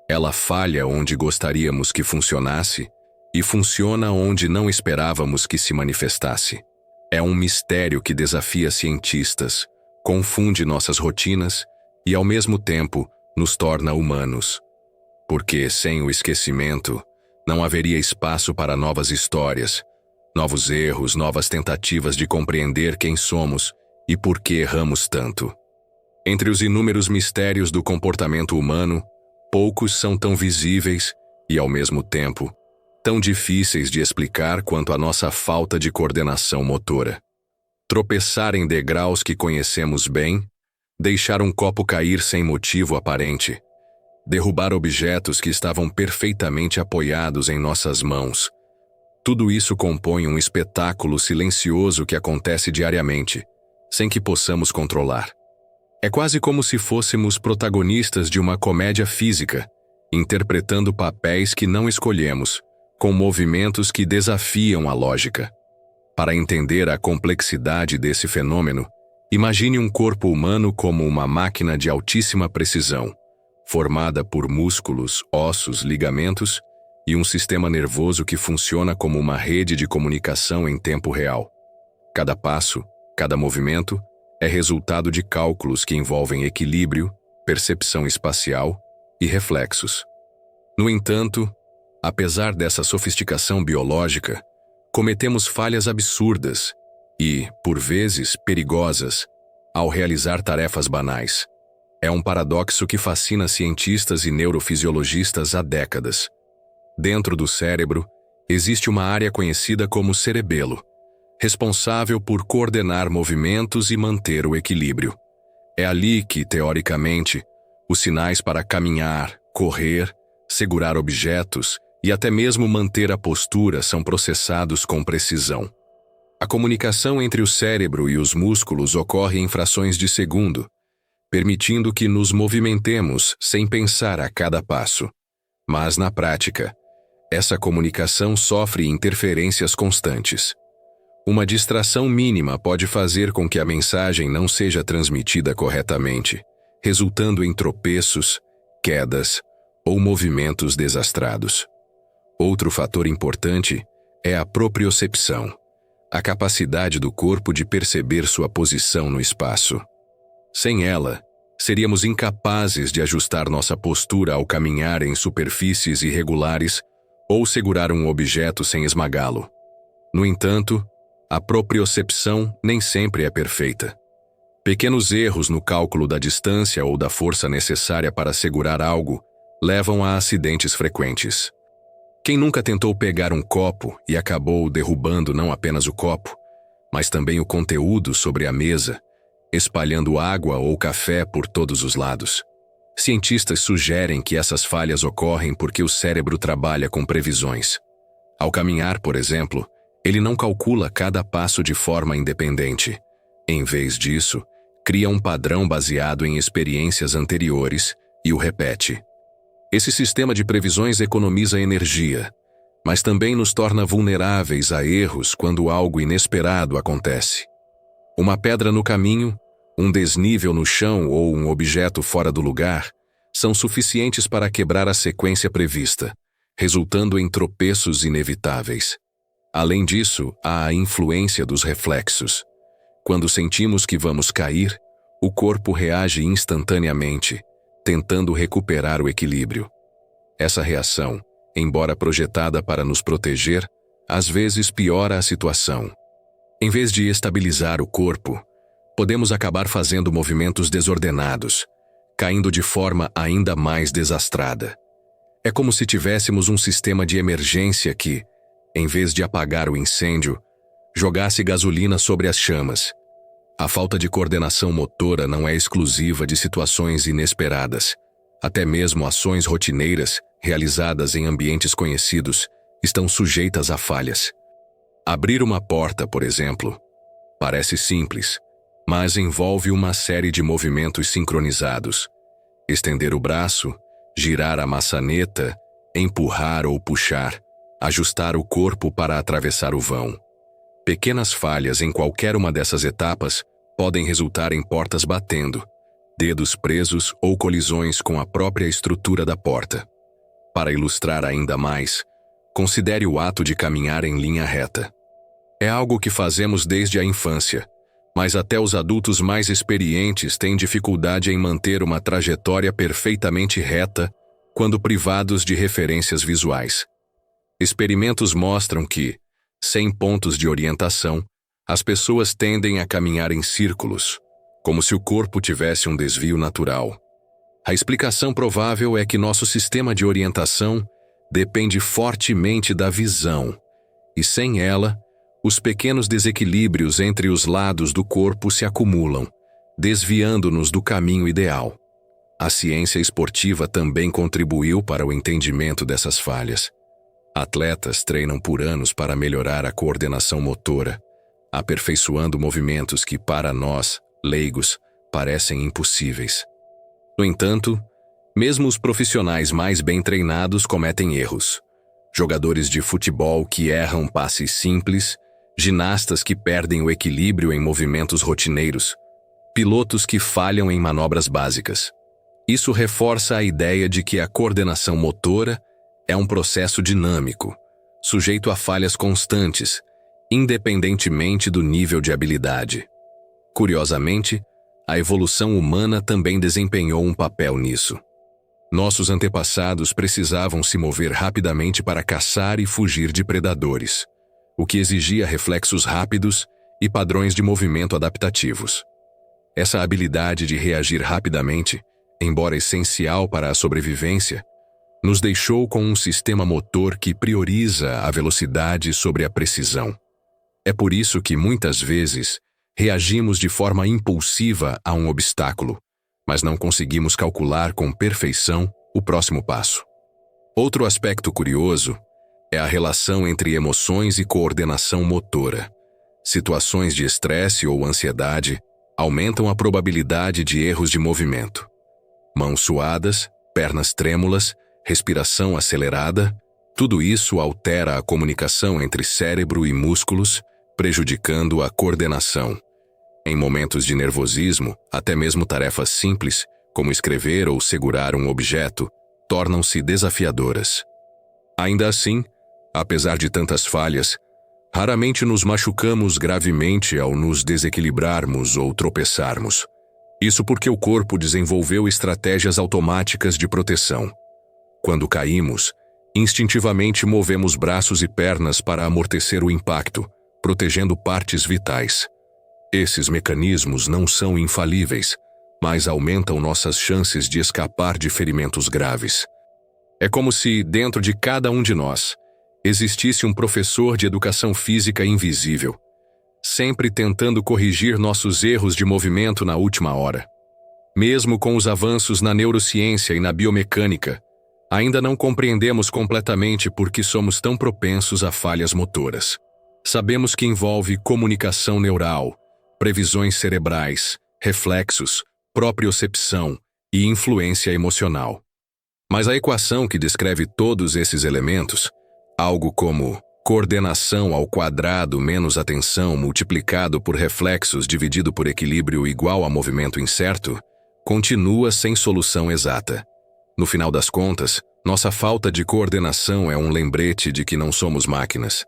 Ela falha onde gostaríamos que funcionasse e funciona onde não esperávamos que se manifestasse. É um mistério que desafia cientistas, confunde nossas rotinas e, ao mesmo tempo, nos torna humanos. Porque, sem o esquecimento, não haveria espaço para novas histórias, novos erros, novas tentativas de compreender quem somos e por que erramos tanto. Entre os inúmeros mistérios do comportamento humano, poucos são tão visíveis e, ao mesmo tempo, tão difíceis de explicar quanto a nossa falta de coordenação motora. Tropeçar em degraus que conhecemos bem, deixar um copo cair sem motivo aparente, derrubar objetos que estavam perfeitamente apoiados em nossas mãos. Tudo isso compõe um espetáculo silencioso que acontece diariamente, sem que possamos controlar. É quase como se fôssemos protagonistas de uma comédia física, interpretando papéis que não escolhemos, com movimentos que desafiam a lógica. Para entender a complexidade desse fenômeno, imagine um corpo humano como uma máquina de altíssima precisão, formada por músculos, ossos, ligamentos e um sistema nervoso que funciona como uma rede de comunicação em tempo real. Cada passo, cada movimento, é resultado de cálculos que envolvem equilíbrio, percepção espacial e reflexos. No entanto, apesar dessa sofisticação biológica, cometemos falhas absurdas e, por vezes, perigosas, ao realizar tarefas banais. É um paradoxo que fascina cientistas e neurofisiologistas há décadas. Dentro do cérebro, existe uma área conhecida como cerebelo, responsável por coordenar movimentos e manter o equilíbrio. É ali que, teoricamente, os sinais para caminhar, correr, segurar objetos e até mesmo manter a postura são processados com precisão. A comunicação entre o cérebro e os músculos ocorre em frações de segundo, permitindo que nos movimentemos sem pensar a cada passo. Mas, na prática, essa comunicação sofre interferências constantes. Uma distração mínima pode fazer com que a mensagem não seja transmitida corretamente, resultando em tropeços, quedas ou movimentos desastrados. Outro fator importante é a propriocepção, a capacidade do corpo de perceber sua posição no espaço. Sem ela, seríamos incapazes de ajustar nossa postura ao caminhar em superfícies irregulares ou segurar um objeto sem esmagá-lo. No entanto, a propriocepção nem sempre é perfeita. Pequenos erros no cálculo da distância ou da força necessária para segurar algo levam a acidentes frequentes. Quem nunca tentou pegar um copo e acabou derrubando não apenas o copo, mas também o conteúdo sobre a mesa, espalhando água ou café por todos os lados? Cientistas sugerem que essas falhas ocorrem porque o cérebro trabalha com previsões. Ao caminhar, por exemplo, ele não calcula cada passo de forma independente. Em vez disso, cria um padrão baseado em experiências anteriores e o repete. Esse sistema de previsões economiza energia, mas também nos torna vulneráveis a erros quando algo inesperado acontece. Uma pedra no caminho, um desnível no chão ou um objeto fora do lugar são suficientes para quebrar a sequência prevista, resultando em tropeços inevitáveis. Além disso, há a influência dos reflexos. Quando sentimos que vamos cair, o corpo reage instantaneamente, tentando recuperar o equilíbrio. Essa reação, embora projetada para nos proteger, às vezes piora a situação. Em vez de estabilizar o corpo, podemos acabar fazendo movimentos desordenados, caindo de forma ainda mais desastrada. É como se tivéssemos um sistema de emergência que, em vez de apagar o incêndio, jogasse gasolina sobre as chamas. A falta de coordenação motora não é exclusiva de situações inesperadas. Até mesmo ações rotineiras, realizadas em ambientes conhecidos, estão sujeitas a falhas. Abrir uma porta, por exemplo, parece simples, mas envolve uma série de movimentos sincronizados. Estender o braço, girar a maçaneta, empurrar ou puxar, ajustar o corpo para atravessar o vão. Pequenas falhas em qualquer uma dessas etapas podem resultar em portas batendo, dedos presos ou colisões com a própria estrutura da porta. Para ilustrar ainda mais, considere o ato de caminhar em linha reta. É algo que fazemos desde a infância, mas até os adultos mais experientes têm dificuldade em manter uma trajetória perfeitamente reta quando privados de referências visuais. Experimentos mostram que, sem pontos de orientação, as pessoas tendem a caminhar em círculos, como se o corpo tivesse um desvio natural. A explicação provável é que nosso sistema de orientação depende fortemente da visão, e sem ela, os pequenos desequilíbrios entre os lados do corpo se acumulam, desviando-nos do caminho ideal. A ciência esportiva também contribuiu para o entendimento dessas falhas. Atletas treinam por anos para melhorar a coordenação motora, aperfeiçoando movimentos que, para nós, leigos, parecem impossíveis. No entanto, mesmo os profissionais mais bem treinados cometem erros. Jogadores de futebol que erram passes simples, ginastas que perdem o equilíbrio em movimentos rotineiros, pilotos que falham em manobras básicas. Isso reforça a ideia de que a coordenação motora é um processo dinâmico, sujeito a falhas constantes, independentemente do nível de habilidade. Curiosamente, a evolução humana também desempenhou um papel nisso. Nossos antepassados precisavam se mover rapidamente para caçar e fugir de predadores, o que exigia reflexos rápidos e padrões de movimento adaptativos. Essa habilidade de reagir rapidamente, embora essencial para a sobrevivência, nos deixou com um sistema motor que prioriza a velocidade sobre a precisão. É por isso que, muitas vezes, reagimos de forma impulsiva a um obstáculo, mas não conseguimos calcular com perfeição o próximo passo. Outro aspecto curioso é a relação entre emoções e coordenação motora. Situações de estresse ou ansiedade aumentam a probabilidade de erros de movimento. Mãos suadas, pernas trêmulas, respiração acelerada, tudo isso altera a comunicação entre cérebro e músculos, prejudicando a coordenação. Em momentos de nervosismo, até mesmo tarefas simples, como escrever ou segurar um objeto, tornam-se desafiadoras. Ainda assim, apesar de tantas falhas, raramente nos machucamos gravemente ao nos desequilibrarmos ou tropeçarmos. Isso porque o corpo desenvolveu estratégias automáticas de proteção. Quando caímos, instintivamente movemos braços e pernas para amortecer o impacto, protegendo partes vitais. Esses mecanismos não são infalíveis, mas aumentam nossas chances de escapar de ferimentos graves. É como se, dentro de cada um de nós, existisse um professor de educação física invisível, sempre tentando corrigir nossos erros de movimento na última hora. Mesmo com os avanços na neurociência e na biomecânica, ainda não compreendemos completamente por que somos tão propensos a falhas motoras. Sabemos que envolve comunicação neural, previsões cerebrais, reflexos, propriocepção e influência emocional. Mas a equação que descreve todos esses elementos, algo como coordenação ao quadrado menos atenção multiplicado por reflexos dividido por equilíbrio igual a movimento incerto, continua sem solução exata. No final das contas, nossa falta de coordenação é um lembrete de que não somos máquinas.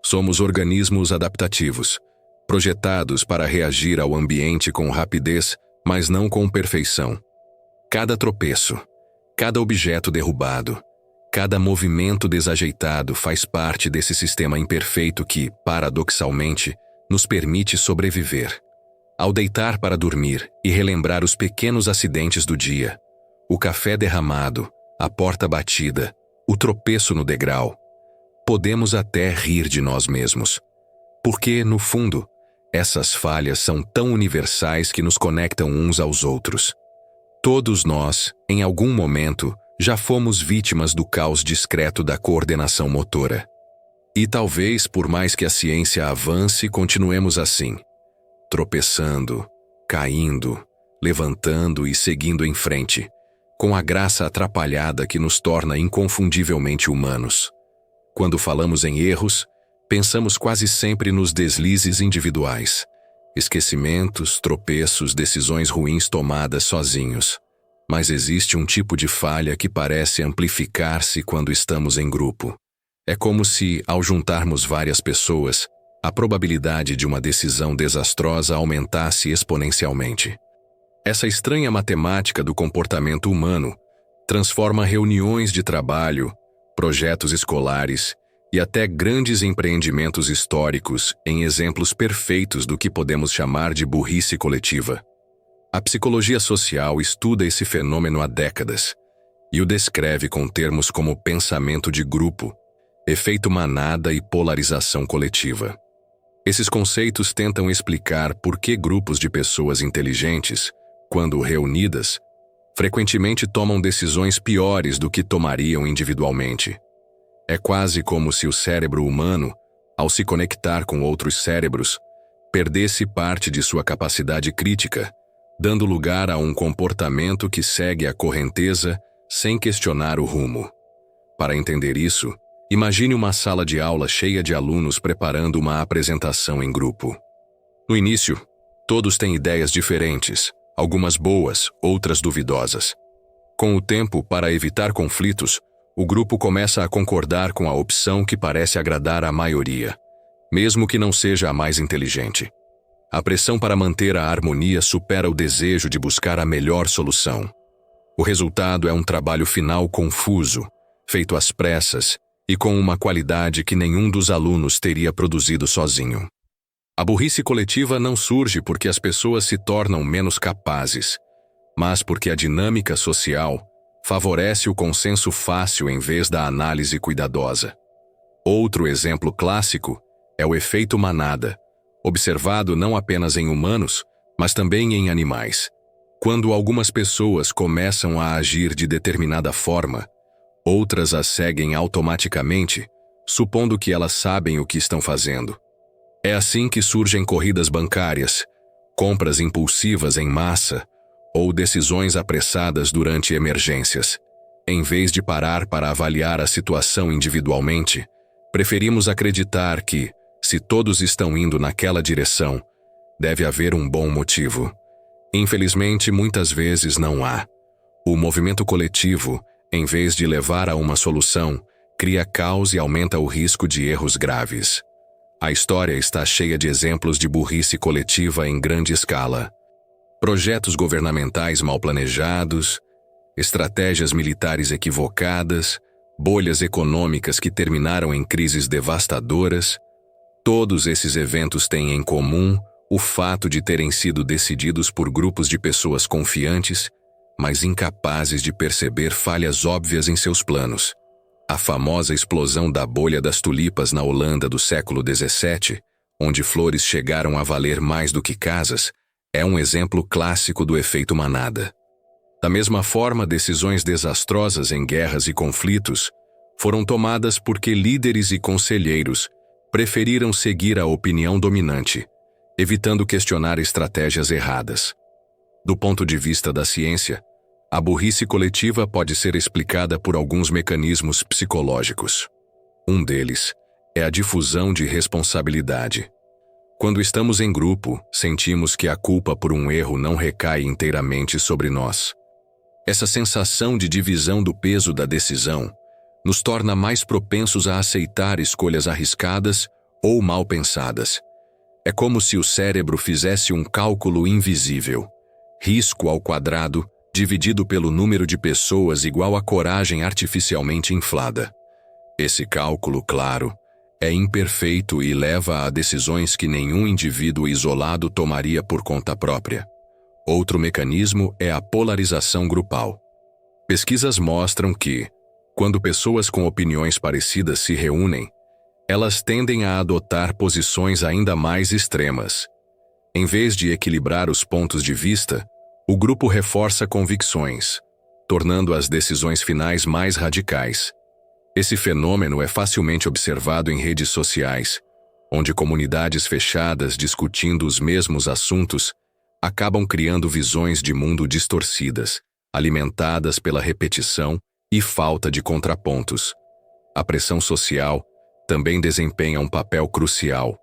Somos organismos adaptativos, projetados para reagir ao ambiente com rapidez, mas não com perfeição. Cada tropeço, cada objeto derrubado, cada movimento desajeitado faz parte desse sistema imperfeito que, paradoxalmente, nos permite sobreviver. Ao deitar para dormir e relembrar os pequenos acidentes do dia, o café derramado, a porta batida, o tropeço no degrau, podemos até rir de nós mesmos. Porque, no fundo, essas falhas são tão universais que nos conectam uns aos outros. Todos nós, em algum momento, já fomos vítimas do caos discreto da coordenação motora. E talvez, por mais que a ciência avance, continuemos assim, tropeçando, caindo, levantando e seguindo em frente, com a graça atrapalhada que nos torna inconfundivelmente humanos. Quando falamos em erros, pensamos quase sempre nos deslizes individuais, esquecimentos, tropeços, decisões ruins tomadas sozinhos. Mas existe um tipo de falha que parece amplificar-se quando estamos em grupo. É como se, ao juntarmos várias pessoas, a probabilidade de uma decisão desastrosa aumentasse exponencialmente. Essa estranha matemática do comportamento humano transforma reuniões de trabalho, projetos escolares e até grandes empreendimentos históricos em exemplos perfeitos do que podemos chamar de burrice coletiva. A psicologia social estuda esse fenômeno há décadas e o descreve com termos como pensamento de grupo, efeito manada e polarização coletiva. Esses conceitos tentam explicar por que grupos de pessoas inteligentes, quando reunidas, frequentemente tomam decisões piores do que tomariam individualmente. É quase como se o cérebro humano, ao se conectar com outros cérebros, perdesse parte de sua capacidade crítica, dando lugar a um comportamento que segue a correnteza sem questionar o rumo. Para entender isso, imagine uma sala de aula cheia de alunos preparando uma apresentação em grupo. No início, todos têm ideias diferentes, algumas boas, outras duvidosas. Com o tempo, para evitar conflitos, o grupo começa a concordar com a opção que parece agradar à maioria, mesmo que não seja a mais inteligente. A pressão para manter a harmonia supera o desejo de buscar a melhor solução. O resultado é um trabalho final confuso, feito às pressas e com uma qualidade que nenhum dos alunos teria produzido sozinho. A burrice coletiva não surge porque as pessoas se tornam menos capazes, mas porque a dinâmica social favorece o consenso fácil em vez da análise cuidadosa. Outro exemplo clássico é o efeito manada, observado não apenas em humanos, mas também em animais. Quando algumas pessoas começam a agir de determinada forma, outras as seguem automaticamente, supondo que elas sabem o que estão fazendo. É assim que surgem corridas bancárias, compras impulsivas em massa ou decisões apressadas durante emergências. Em vez de parar para avaliar a situação individualmente, preferimos acreditar que, se todos estão indo naquela direção, deve haver um bom motivo. Infelizmente, muitas vezes não há. O movimento coletivo, em vez de levar a uma solução, cria caos e aumenta o risco de erros graves. A história está cheia de exemplos de burrice coletiva em grande escala. Projetos governamentais mal planejados, estratégias militares equivocadas, bolhas econômicas que terminaram em crises devastadoras. Todos esses eventos têm em comum o fato de terem sido decididos por grupos de pessoas confiantes, mas incapazes de perceber falhas óbvias em seus planos. A famosa explosão da bolha das tulipas na Holanda do século XVII, onde flores chegaram a valer mais do que casas, é um exemplo clássico do efeito manada. Da mesma forma, decisões desastrosas em guerras e conflitos foram tomadas porque líderes e conselheiros preferiram seguir a opinião dominante, evitando questionar estratégias erradas. Do ponto de vista da ciência, a burrice coletiva pode ser explicada por alguns mecanismos psicológicos. Um deles é a difusão de responsabilidade. Quando estamos em grupo, sentimos que a culpa por um erro não recai inteiramente sobre nós. Essa sensação de divisão do peso da decisão nos torna mais propensos a aceitar escolhas arriscadas ou mal pensadas. É como se o cérebro fizesse um cálculo invisível, risco ao quadrado, dividido pelo número de pessoas igual a coragem artificialmente inflada. Esse cálculo, claro, é imperfeito e leva a decisões que nenhum indivíduo isolado tomaria por conta própria. Outro mecanismo é a polarização grupal. Pesquisas mostram que, quando pessoas com opiniões parecidas se reúnem, elas tendem a adotar posições ainda mais extremas. Em vez de equilibrar os pontos de vista, o grupo reforça convicções, tornando as decisões finais mais radicais. Esse fenômeno é facilmente observado em redes sociais, onde comunidades fechadas discutindo os mesmos assuntos acabam criando visões de mundo distorcidas, alimentadas pela repetição e falta de contrapontos. A pressão social também desempenha um papel crucial.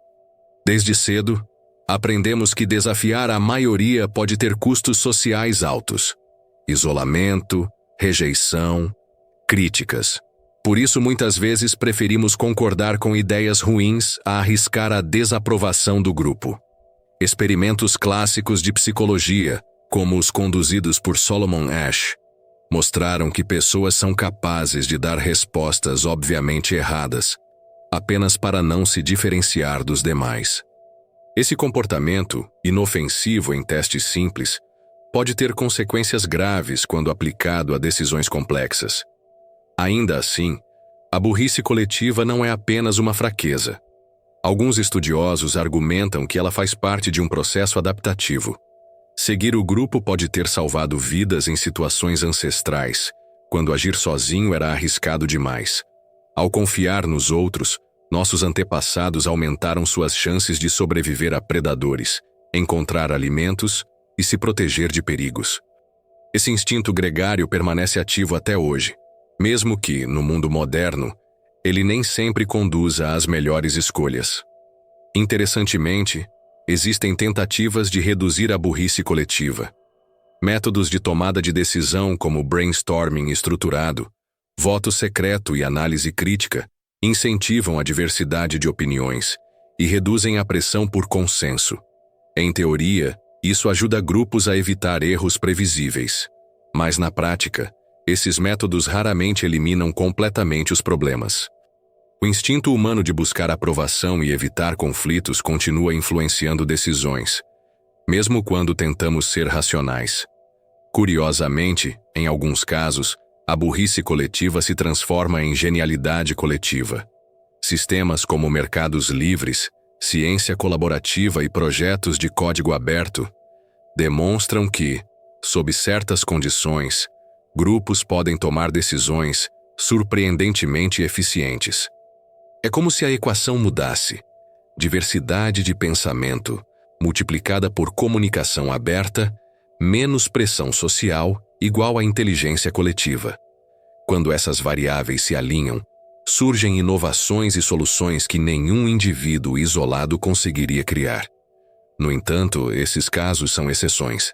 Desde cedo, aprendemos que desafiar a maioria pode ter custos sociais altos: isolamento, rejeição, críticas. Por isso, muitas vezes preferimos concordar com ideias ruins a arriscar a desaprovação do grupo. Experimentos clássicos de psicologia, como os conduzidos por Solomon Asch, mostraram que pessoas são capazes de dar respostas obviamente erradas, apenas para não se diferenciar dos demais. Esse comportamento, inofensivo em testes simples, pode ter consequências graves quando aplicado a decisões complexas. Ainda assim, a burrice coletiva não é apenas uma fraqueza. Alguns estudiosos argumentam que ela faz parte de um processo adaptativo. Seguir o grupo pode ter salvado vidas em situações ancestrais, quando agir sozinho era arriscado demais. Ao confiar nos outros, nossos antepassados aumentaram suas chances de sobreviver a predadores, encontrar alimentos e se proteger de perigos. Esse instinto gregário permanece ativo até hoje, mesmo que, no mundo moderno, ele nem sempre conduza às melhores escolhas. Interessantemente, existem tentativas de reduzir a burrice coletiva. Métodos de tomada de decisão como brainstorming estruturado, voto secreto e análise crítica incentivam a diversidade de opiniões e reduzem a pressão por consenso. Em teoria, isso ajuda grupos a evitar erros previsíveis, mas na prática, esses métodos raramente eliminam completamente os problemas. O instinto humano de buscar aprovação e evitar conflitos continua influenciando decisões, mesmo quando tentamos ser racionais. Curiosamente, em alguns casos, a burrice coletiva se transforma em genialidade coletiva. Sistemas como mercados livres, ciência colaborativa e projetos de código aberto demonstram que, sob certas condições, grupos podem tomar decisões surpreendentemente eficientes. É como se a equação mudasse: diversidade de pensamento, multiplicada por comunicação aberta, menos pressão social, igual a inteligência coletiva. Quando essas variáveis se alinham, surgem inovações e soluções que nenhum indivíduo isolado conseguiria criar. No entanto, esses casos são exceções.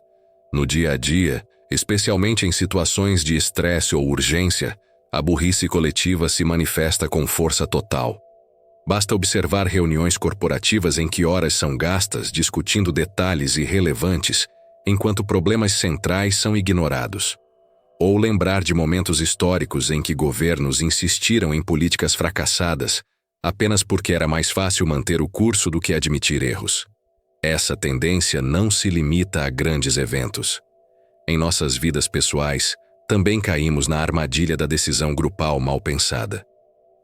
No dia a dia, especialmente em situações de estresse ou urgência, a burrice coletiva se manifesta com força total. Basta observar reuniões corporativas em que horas são gastas discutindo detalhes irrelevantes, enquanto problemas centrais são ignorados. Ou lembrar de momentos históricos em que governos insistiram em políticas fracassadas apenas porque era mais fácil manter o curso do que admitir erros. Essa tendência não se limita a grandes eventos. Em nossas vidas pessoais, também caímos na armadilha da decisão grupal mal pensada.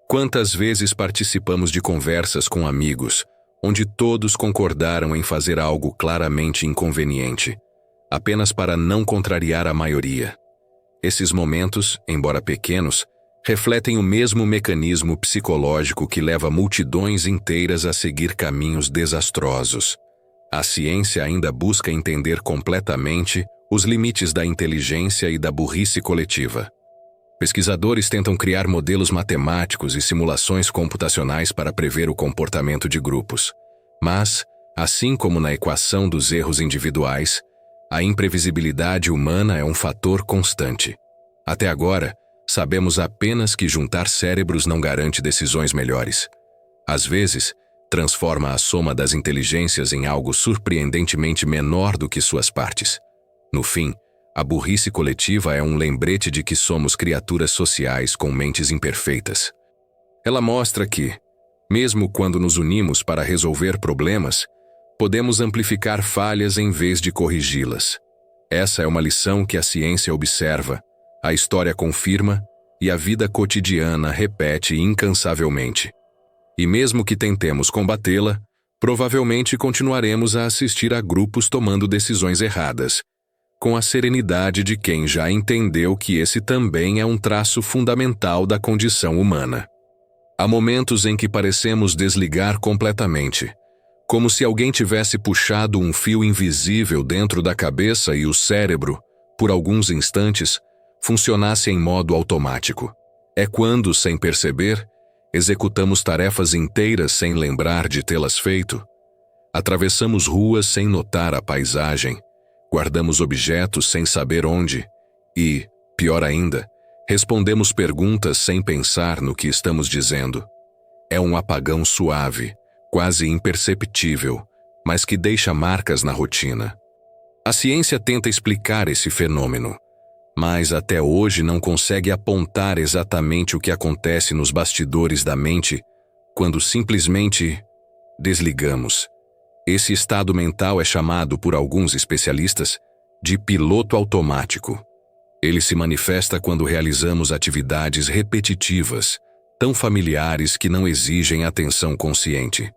Quantas vezes participamos de conversas com amigos, onde todos concordaram em fazer algo claramente inconveniente, apenas para não contrariar a maioria? Esses momentos, embora pequenos, refletem o mesmo mecanismo psicológico que leva multidões inteiras a seguir caminhos desastrosos. A ciência ainda busca entender completamente os limites da inteligência e da burrice coletiva. Pesquisadores tentam criar modelos matemáticos e simulações computacionais para prever o comportamento de grupos. Mas, assim como na equação dos erros individuais, a imprevisibilidade humana é um fator constante. Até agora, sabemos apenas que juntar cérebros não garante decisões melhores. Às vezes, transforma a soma das inteligências em algo surpreendentemente menor do que suas partes. No fim, a burrice coletiva é um lembrete de que somos criaturas sociais com mentes imperfeitas. Ela mostra que, mesmo quando nos unimos para resolver problemas, podemos amplificar falhas em vez de corrigi-las. Essa é uma lição que a ciência observa, a história confirma e a vida cotidiana repete incansavelmente. E mesmo que tentemos combatê-la, provavelmente continuaremos a assistir a grupos tomando decisões erradas, com a serenidade de quem já entendeu que esse também é um traço fundamental da condição humana. Há momentos em que parecemos desligar completamente, como se alguém tivesse puxado um fio invisível dentro da cabeça e o cérebro, por alguns instantes, funcionasse em modo automático. É quando, sem perceber, executamos tarefas inteiras sem lembrar de tê-las feito. Atravessamos ruas sem notar a paisagem, guardamos objetos sem saber onde e, pior ainda, respondemos perguntas sem pensar no que estamos dizendo. É um apagão suave, quase imperceptível, mas que deixa marcas na rotina. A ciência tenta explicar esse fenômeno, mas até hoje não consegue apontar exatamente o que acontece nos bastidores da mente quando simplesmente desligamos. Esse estado mental é chamado por alguns especialistas de piloto automático. Ele se manifesta quando realizamos atividades repetitivas, tão familiares que não exigem atenção consciente.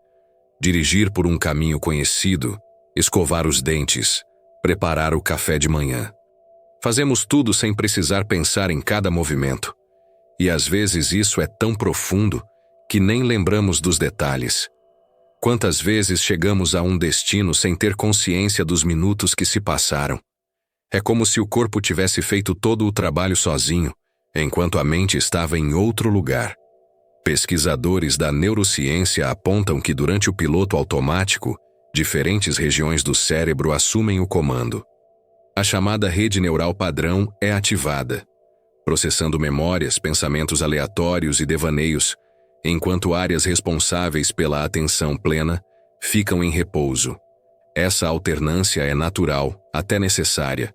Dirigir por um caminho conhecido, escovar os dentes, preparar o café de manhã. Fazemos tudo sem precisar pensar em cada movimento. E às vezes isso é tão profundo que nem lembramos dos detalhes. Quantas vezes chegamos a um destino sem ter consciência dos minutos que se passaram? É como se o corpo tivesse feito todo o trabalho sozinho, enquanto a mente estava em outro lugar. Pesquisadores da neurociência apontam que durante o piloto automático, diferentes regiões do cérebro assumem o comando. A chamada rede neural padrão é ativada, processando memórias, pensamentos aleatórios e devaneios, enquanto áreas responsáveis pela atenção plena ficam em repouso. Essa alternância é natural, até necessária,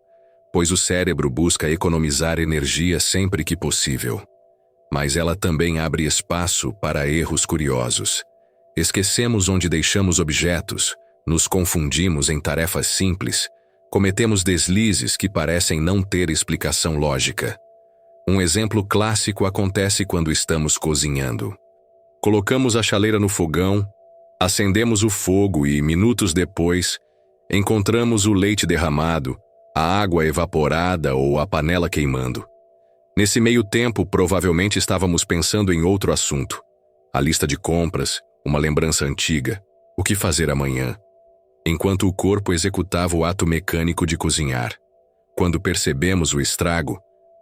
pois o cérebro busca economizar energia sempre que possível. Mas ela também abre espaço para erros curiosos. Esquecemos onde deixamos objetos, nos confundimos em tarefas simples, cometemos deslizes que parecem não ter explicação lógica. Um exemplo clássico acontece quando estamos cozinhando. Colocamos a chaleira no fogão, acendemos o fogo e, minutos depois, encontramos o leite derramado, a água evaporada ou a panela queimando. Nesse meio tempo, provavelmente estávamos pensando em outro assunto. A lista de compras, uma lembrança antiga, o que fazer amanhã. Enquanto o corpo executava o ato mecânico de cozinhar. Quando percebemos o estrago,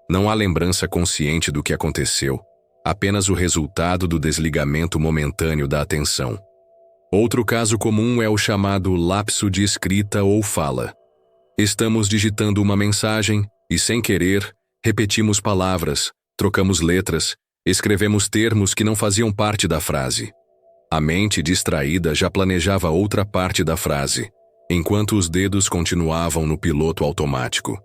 não há lembrança consciente do que aconteceu, apenas o resultado do desligamento momentâneo da atenção. Outro caso comum é o chamado lapso de escrita ou fala. Estamos digitando uma mensagem e, sem querer, repetimos palavras, trocamos letras, escrevemos termos que não faziam parte da frase. A mente distraída já planejava outra parte da frase, enquanto os dedos continuavam no piloto automático.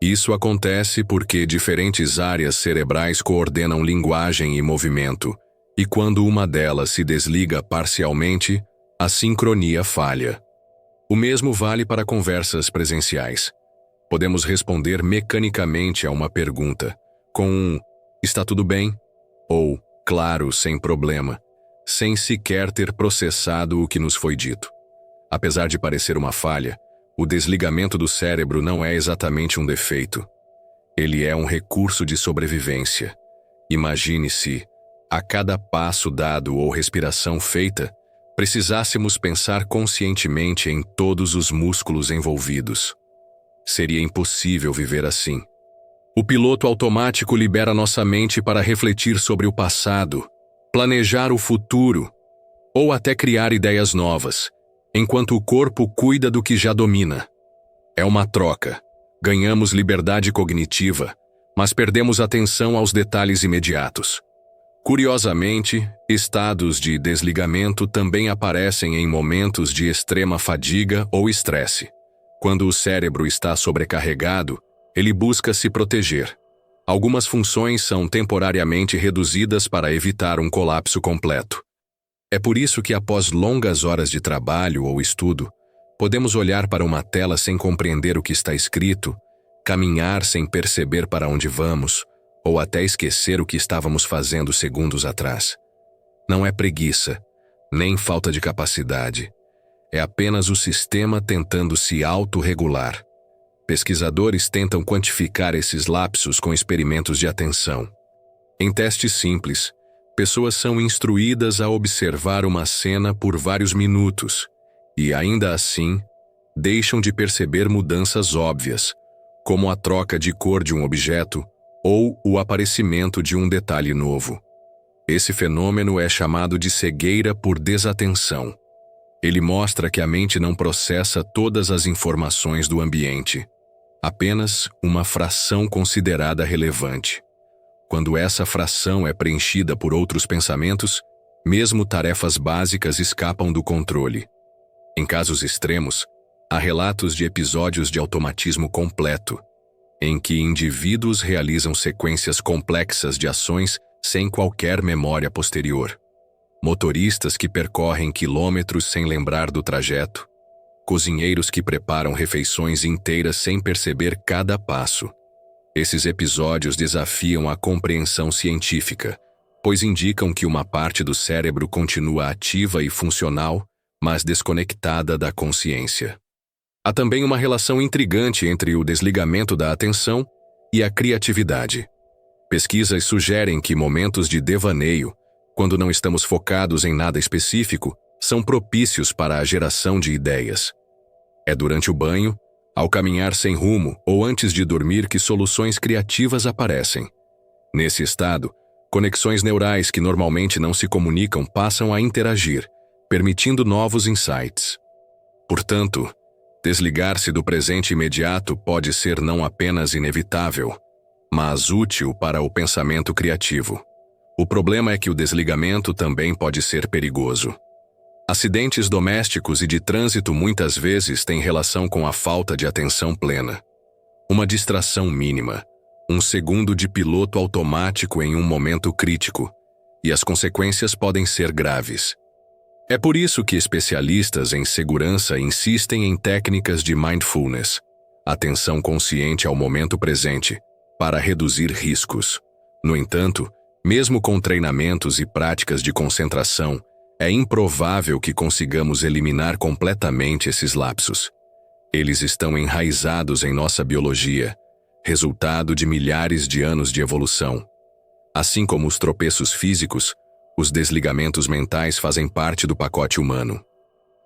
Isso acontece porque diferentes áreas cerebrais coordenam linguagem e movimento, e quando uma delas se desliga parcialmente, a sincronia falha. O mesmo vale para conversas presenciais. Podemos responder mecanicamente a uma pergunta, com um "está tudo bem?" ou "claro, sem problema", sem sequer ter processado o que nos foi dito. Apesar de parecer uma falha, o desligamento do cérebro não é exatamente um defeito. Ele é um recurso de sobrevivência. Imagine se, a cada passo dado ou respiração feita, precisássemos pensar conscientemente em todos os músculos envolvidos. Seria impossível viver assim. O piloto automático libera nossa mente para refletir sobre o passado, planejar o futuro, ou até criar ideias novas, enquanto o corpo cuida do que já domina. É uma troca. Ganhamos liberdade cognitiva, mas perdemos atenção aos detalhes imediatos. Curiosamente, estados de desligamento também aparecem em momentos de extrema fadiga ou estresse. Quando o cérebro está sobrecarregado, ele busca se proteger. Algumas funções são temporariamente reduzidas para evitar um colapso completo. É por isso que, após longas horas de trabalho ou estudo, podemos olhar para uma tela sem compreender o que está escrito, caminhar sem perceber para onde vamos, ou até esquecer o que estávamos fazendo segundos atrás. Não é preguiça, nem falta de capacidade. É apenas o sistema tentando se autorregular. Pesquisadores tentam quantificar esses lapsos com experimentos de atenção. Em testes simples, pessoas são instruídas a observar uma cena por vários minutos e, ainda assim, deixam de perceber mudanças óbvias, como a troca de cor de um objeto ou o aparecimento de um detalhe novo. Esse fenômeno é chamado de cegueira por desatenção. Ele mostra que a mente não processa todas as informações do ambiente, apenas uma fração considerada relevante. Quando essa fração é preenchida por outros pensamentos, mesmo tarefas básicas escapam do controle. Em casos extremos, há relatos de episódios de automatismo completo, em que indivíduos realizam sequências complexas de ações sem qualquer memória posterior. Motoristas que percorrem quilômetros sem lembrar do trajeto. Cozinheiros que preparam refeições inteiras sem perceber cada passo. Esses episódios desafiam a compreensão científica, pois indicam que uma parte do cérebro continua ativa e funcional, mas desconectada da consciência. Há também uma relação intrigante entre o desligamento da atenção e a criatividade. Pesquisas sugerem que momentos de devaneio, quando não estamos focados em nada específico, são propícios para a geração de ideias. É durante o banho, ao caminhar sem rumo ou antes de dormir que soluções criativas aparecem. Nesse estado, conexões neurais que normalmente não se comunicam passam a interagir, permitindo novos insights. Portanto, desligar-se do presente imediato pode ser não apenas inevitável, mas útil para o pensamento criativo. O problema é que o desligamento também pode ser perigoso. Acidentes domésticos e de trânsito muitas vezes têm relação com a falta de atenção plena. Uma distração mínima, um segundo de piloto automático em um momento crítico, e as consequências podem ser graves. É por isso que especialistas em segurança insistem em técnicas de mindfulness, atenção consciente ao momento presente, para reduzir riscos. No entanto, mesmo com treinamentos e práticas de concentração, é improvável que consigamos eliminar completamente esses lapsos. Eles estão enraizados em nossa biologia, resultado de milhares de anos de evolução. Assim como os tropeços físicos, os desligamentos mentais fazem parte do pacote humano.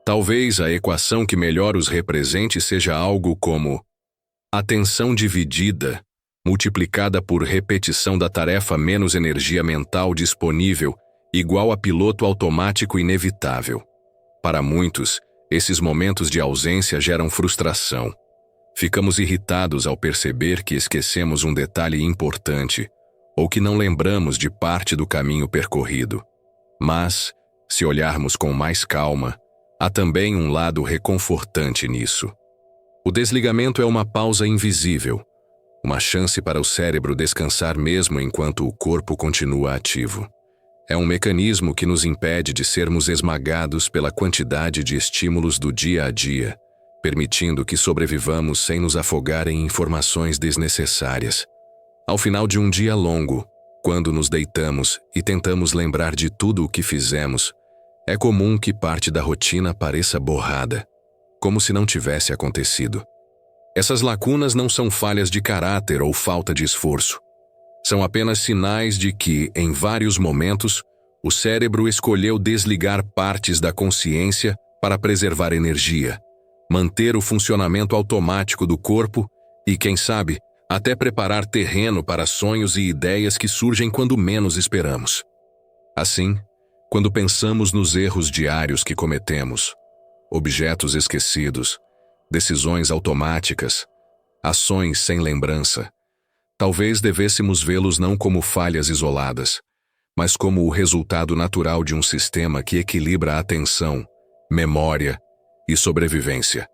Talvez a equação que melhor os represente seja algo como atenção dividida, multiplicada por repetição da tarefa menos energia mental disponível, igual a piloto automático inevitável. Para muitos, esses momentos de ausência geram frustração. Ficamos irritados ao perceber que esquecemos um detalhe importante ou que não lembramos de parte do caminho percorrido. Mas, se olharmos com mais calma, há também um lado reconfortante nisso. O desligamento é uma pausa invisível, uma chance para o cérebro descansar mesmo enquanto o corpo continua ativo. É um mecanismo que nos impede de sermos esmagados pela quantidade de estímulos do dia a dia, permitindo que sobrevivamos sem nos afogar em informações desnecessárias. Ao final de um dia longo, quando nos deitamos e tentamos lembrar de tudo o que fizemos, é comum que parte da rotina pareça borrada, como se não tivesse acontecido. Essas lacunas não são falhas de caráter ou falta de esforço. São apenas sinais de que, em vários momentos, o cérebro escolheu desligar partes da consciência para preservar energia, manter o funcionamento automático do corpo e, quem sabe, até preparar terreno para sonhos e ideias que surgem quando menos esperamos. Assim, quando pensamos nos erros diários que cometemos, objetos esquecidos, decisões automáticas, ações sem lembrança, talvez devêssemos vê-los não como falhas isoladas, mas como o resultado natural de um sistema que equilibra a atenção, memória e sobrevivência.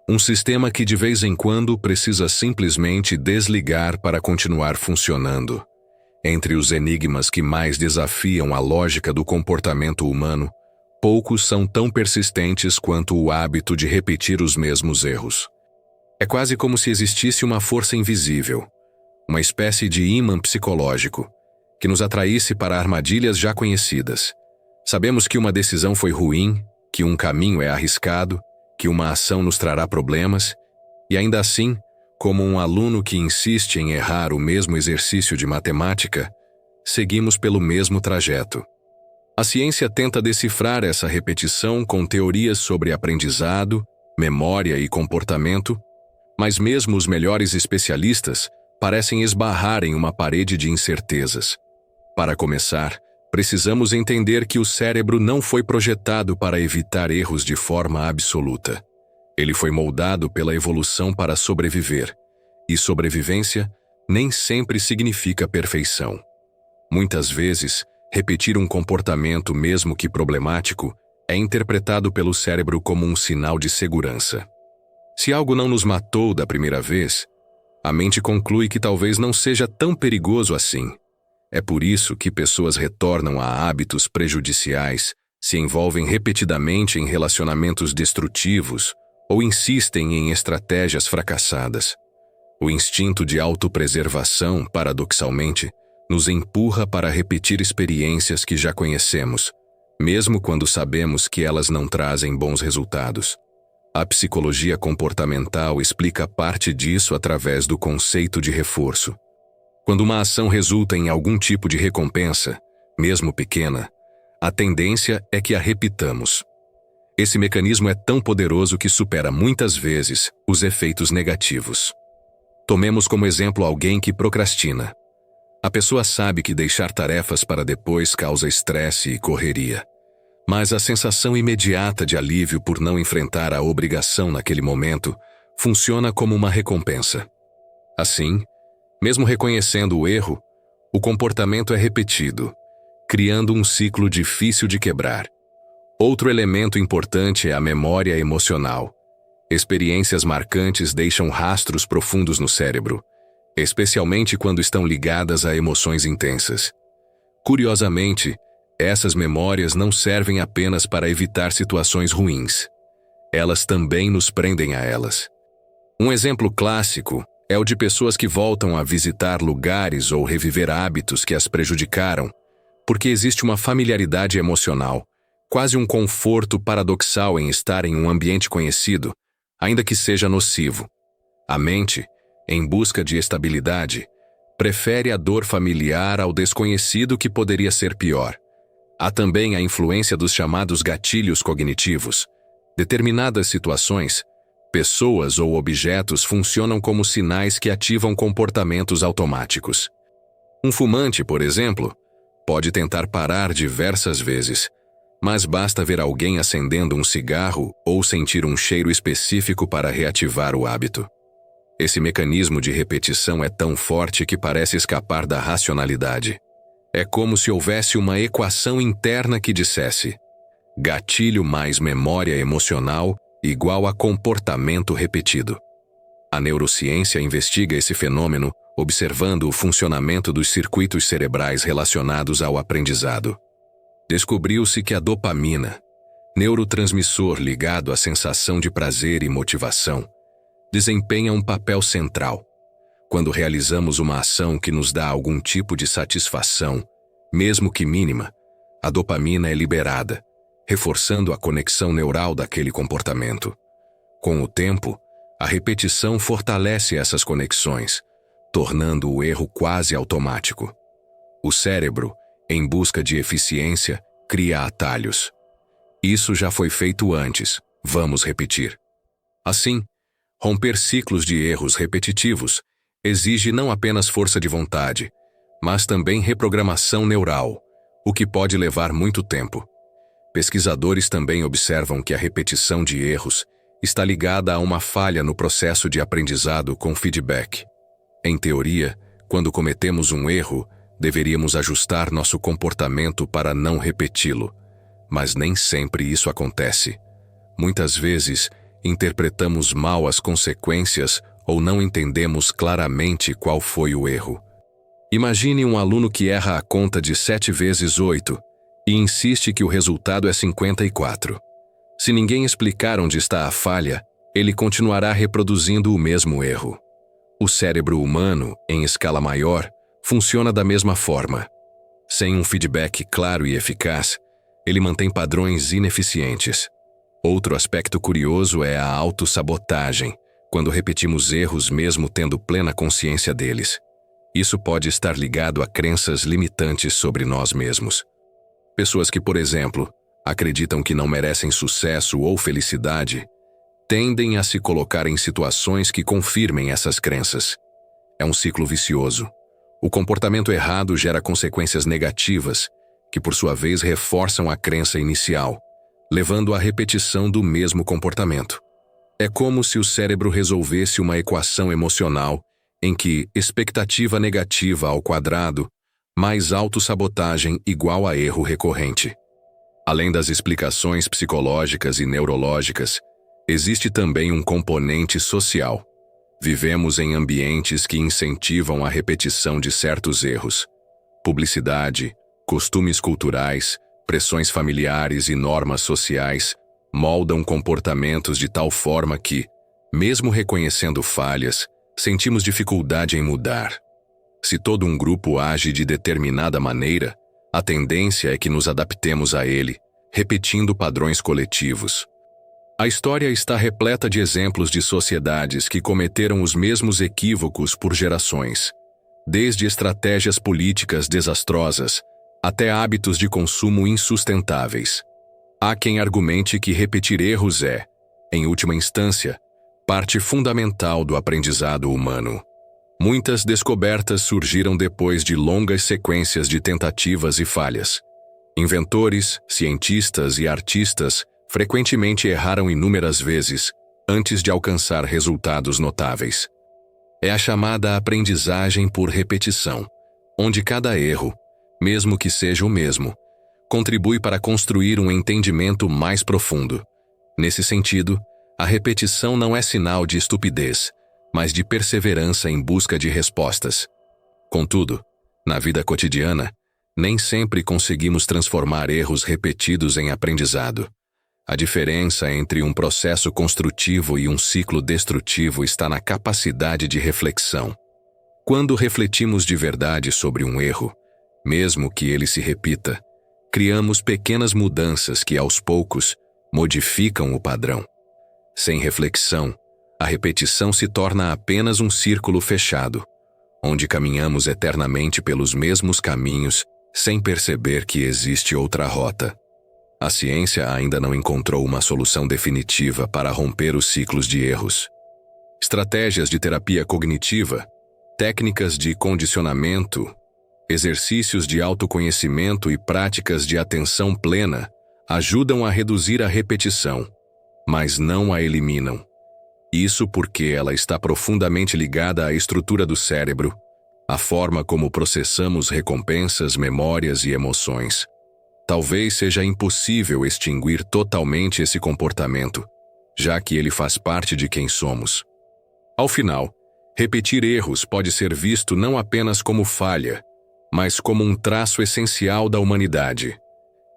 Um sistema que de vez em quando precisa simplesmente desligar para continuar funcionando. Entre os enigmas que mais desafiam a lógica do comportamento humano, poucos são tão persistentes quanto o hábito de repetir os mesmos erros. É quase como se existisse uma força invisível, uma espécie de ímã psicológico, que nos atraísse para armadilhas já conhecidas, Sabemos que uma decisão foi ruim, que um caminho é arriscado, que uma ação nos trará problemas, e ainda assim, como um aluno que insiste em errar o mesmo exercício de matemática, seguimos pelo mesmo trajeto. A ciência tenta decifrar essa repetição com teorias sobre aprendizado, memória e comportamento, mas mesmo os melhores especialistas parecem esbarrar em uma parede de incertezas. Para começar, precisamos entender que o cérebro não foi projetado para evitar erros de forma absoluta. Ele foi moldado pela evolução para sobreviver, e sobrevivência nem sempre significa perfeição. Muitas vezes, repetir um comportamento, mesmo que problemático, é interpretado pelo cérebro como um sinal de segurança. Se algo não nos matou da primeira vez, a mente conclui que talvez não seja tão perigoso assim. É por isso que pessoas retornam a hábitos prejudiciais, se envolvem repetidamente em relacionamentos destrutivos ou insistem em estratégias fracassadas. O instinto de autopreservação, paradoxalmente, nos empurra para repetir experiências que já conhecemos, mesmo quando sabemos que elas não trazem bons resultados. A psicologia comportamental explica parte disso através do conceito de reforço. Quando uma ação resulta em algum tipo de recompensa, mesmo pequena, a tendência é que a repitamos. Esse mecanismo é tão poderoso que supera muitas vezes os efeitos negativos. Tomemos como exemplo alguém que procrastina. A pessoa sabe que deixar tarefas para depois causa estresse e correria, mas a sensação imediata de alívio por não enfrentar a obrigação naquele momento funciona como uma recompensa. Assim, mesmo reconhecendo o erro, o comportamento é repetido, criando um ciclo difícil de quebrar. Outro elemento importante é a memória emocional. Experiências marcantes deixam rastros profundos no cérebro, especialmente quando estão ligadas a emoções intensas. Curiosamente, essas memórias não servem apenas para evitar situações ruins. Elas também nos prendem a elas. Um exemplo clássico é o de pessoas que voltam a visitar lugares ou reviver hábitos que as prejudicaram, porque existe uma familiaridade emocional, quase um conforto paradoxal em estar em um ambiente conhecido, ainda que seja nocivo. A mente, em busca de estabilidade, prefere a dor familiar ao desconhecido que poderia ser pior. Há também a influência dos chamados gatilhos cognitivos. Determinadas situações, pessoas ou objetos funcionam como sinais que ativam comportamentos automáticos. Um fumante, por exemplo, pode tentar parar diversas vezes, mas basta ver alguém acendendo um cigarro ou sentir um cheiro específico para reativar o hábito. Esse mecanismo de repetição é tão forte que parece escapar da racionalidade. É como se houvesse uma equação interna que dissesse: gatilho mais memória emocional igual a comportamento repetido. A neurociência investiga esse fenômeno, observando o funcionamento dos circuitos cerebrais relacionados ao aprendizado. Descobriu-se que a dopamina, neurotransmissor ligado à sensação de prazer e motivação, desempenha um papel central. Quando realizamos uma ação que nos dá algum tipo de satisfação, mesmo que mínima, a dopamina é liberada, reforçando a conexão neural daquele comportamento. Com o tempo, a repetição fortalece essas conexões, tornando o erro quase automático. O cérebro, em busca de eficiência, cria atalhos. Isso já foi feito antes, vamos repetir. Assim, romper ciclos de erros repetitivos exige não apenas força de vontade, mas também reprogramação neural, o que pode levar muito tempo. Pesquisadores também observam que a repetição de erros está ligada a uma falha no processo de aprendizado com feedback. Em teoria, quando cometemos um erro, deveríamos ajustar nosso comportamento para não repeti-lo, mas nem sempre isso acontece. Muitas vezes, interpretamos mal as consequências ou não entendemos claramente qual foi o erro. Imagine um aluno que erra a conta de 7 vezes 8 e insiste que o resultado é 54. Se ninguém explicar onde está a falha, ele continuará reproduzindo o mesmo erro. O cérebro humano, em escala maior, funciona da mesma forma. Sem um feedback claro e eficaz, ele mantém padrões ineficientes. Outro aspecto curioso é a autossabotagem, quando repetimos erros mesmo tendo plena consciência deles. Isso pode estar ligado a crenças limitantes sobre nós mesmos. Pessoas que, por exemplo, acreditam que não merecem sucesso ou felicidade, tendem a se colocar em situações que confirmem essas crenças. É um ciclo vicioso. O comportamento errado gera consequências negativas, que por sua vez reforçam a crença inicial, levando à repetição do mesmo comportamento. É como se o cérebro resolvesse uma equação emocional em que expectativa negativa ao quadrado mais autossabotagem igual a erro recorrente. Além das explicações psicológicas e neurológicas, existe também um componente social. Vivemos em ambientes que incentivam a repetição de certos erros. Publicidade, costumes culturais, pressões familiares e normas sociais moldam comportamentos de tal forma que, mesmo reconhecendo falhas, sentimos dificuldade em mudar. Se todo um grupo age de determinada maneira, a tendência é que nos adaptemos a ele, repetindo padrões coletivos. A história está repleta de exemplos de sociedades que cometeram os mesmos equívocos por gerações, desde estratégias políticas desastrosas até hábitos de consumo insustentáveis. Há quem argumente que repetir erros é, em última instância, parte fundamental do aprendizado humano. Muitas descobertas surgiram depois de longas sequências de tentativas e falhas. Inventores, cientistas e artistas frequentemente erraram inúmeras vezes antes de alcançar resultados notáveis. É a chamada aprendizagem por repetição, onde cada erro, mesmo que seja o mesmo, contribui para construir um entendimento mais profundo. Nesse sentido, a repetição não é sinal de estupidez, mas de perseverança em busca de respostas. Contudo, na vida cotidiana, nem sempre conseguimos transformar erros repetidos em aprendizado. A diferença entre um processo construtivo e um ciclo destrutivo está na capacidade de reflexão. Quando refletimos de verdade sobre um erro, mesmo que ele se repita, criamos pequenas mudanças que, aos poucos, modificam o padrão. Sem reflexão, a repetição se torna apenas um círculo fechado, onde caminhamos eternamente pelos mesmos caminhos sem perceber que existe outra rota. A ciência ainda não encontrou uma solução definitiva para romper os ciclos de erros. Estratégias de terapia cognitiva, técnicas de condicionamento, exercícios de autoconhecimento e práticas de atenção plena ajudam a reduzir a repetição, mas não a eliminam. Isso porque ela está profundamente ligada à estrutura do cérebro, à forma como processamos recompensas, memórias e emoções. Talvez seja impossível extinguir totalmente esse comportamento, já que ele faz parte de quem somos. Ao final, repetir erros pode ser visto não apenas como falha, mas como um traço essencial da humanidade.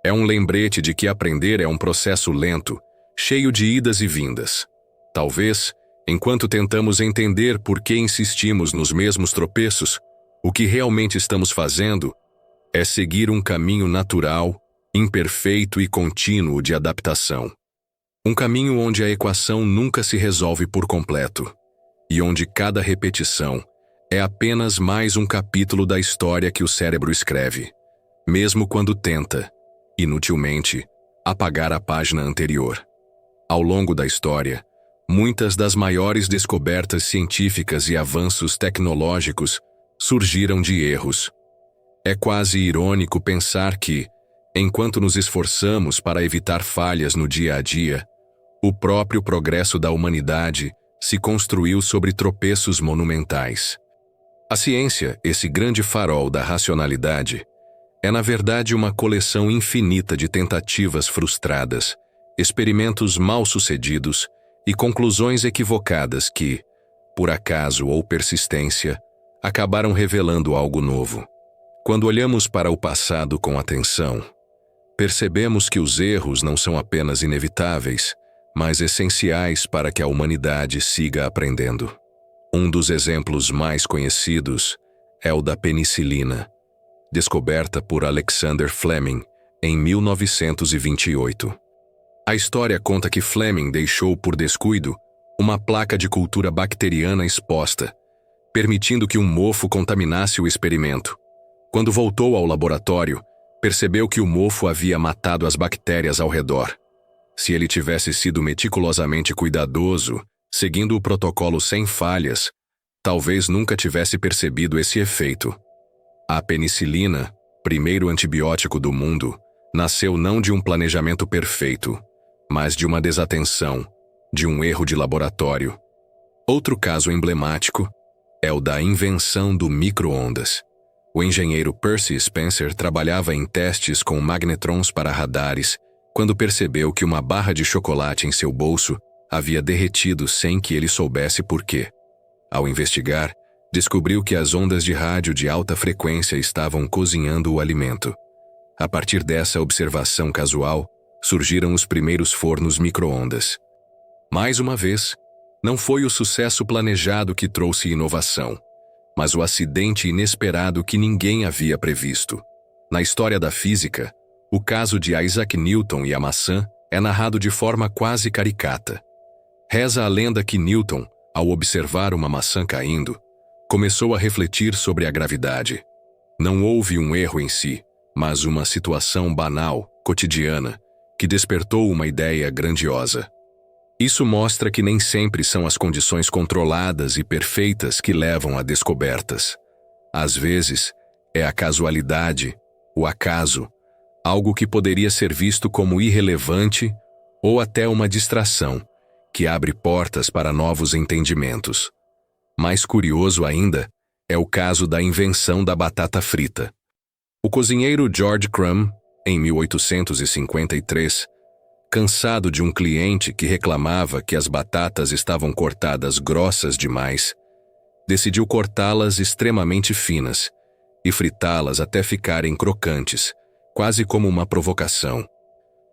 É um lembrete de que aprender é um processo lento, cheio de idas e vindas. Talvez, enquanto tentamos entender por que insistimos nos mesmos tropeços, o que realmente estamos fazendo é seguir um caminho natural, imperfeito e contínuo de adaptação. Um caminho onde a equação nunca se resolve por completo, e onde cada repetição é apenas mais um capítulo da história que o cérebro escreve, mesmo quando tenta, inutilmente, apagar a página anterior. Ao longo da história, muitas das maiores descobertas científicas e avanços tecnológicos surgiram de erros. É quase irônico pensar que, enquanto nos esforçamos para evitar falhas no dia a dia, o próprio progresso da humanidade se construiu sobre tropeços monumentais. A ciência, esse grande farol da racionalidade, é na verdade uma coleção infinita de tentativas frustradas, experimentos mal-sucedidos e conclusões equivocadas que, por acaso ou persistência, acabaram revelando algo novo. Quando olhamos para o passado com atenção, percebemos que os erros não são apenas inevitáveis, mas essenciais para que a humanidade siga aprendendo. Um dos exemplos mais conhecidos é o da penicilina, descoberta por Alexander Fleming em 1928. A história conta que Fleming deixou por descuido uma placa de cultura bacteriana exposta, permitindo que um mofo contaminasse o experimento. Quando voltou ao laboratório, percebeu que o mofo havia matado as bactérias ao redor. Se ele tivesse sido meticulosamente cuidadoso, seguindo o protocolo sem falhas, talvez nunca tivesse percebido esse efeito. A penicilina, primeiro antibiótico do mundo, nasceu não de um planejamento perfeito, mas de uma desatenção, de um erro de laboratório. Outro caso emblemático é o da invenção do micro-ondas. O engenheiro Percy Spencer trabalhava em testes com magnetrons para radares quando percebeu que uma barra de chocolate em seu bolso havia derretido sem que ele soubesse por quê. Ao investigar, descobriu que as ondas de rádio de alta frequência estavam cozinhando o alimento. A partir dessa observação casual, surgiram os primeiros fornos micro-ondas. Mais uma vez, não foi o sucesso planejado que trouxe inovação, mas o acidente inesperado que ninguém havia previsto. Na história da física, o caso de Isaac Newton e a maçã é narrado de forma quase caricata. Reza a lenda que Newton, ao observar uma maçã caindo, começou a refletir sobre a gravidade. Não houve um erro em si, mas uma situação banal, cotidiana, que despertou uma ideia grandiosa. Isso mostra que nem sempre são as condições controladas e perfeitas que levam a descobertas. Às vezes, é a casualidade, o acaso, algo que poderia ser visto como irrelevante ou até uma distração, que abre portas para novos entendimentos. Mais curioso ainda é o caso da invenção da batata frita. O cozinheiro George Crumb, em 1853, cansado de um cliente que reclamava que as batatas estavam cortadas grossas demais, decidiu cortá-las extremamente finas e fritá-las até ficarem crocantes, quase como uma provocação.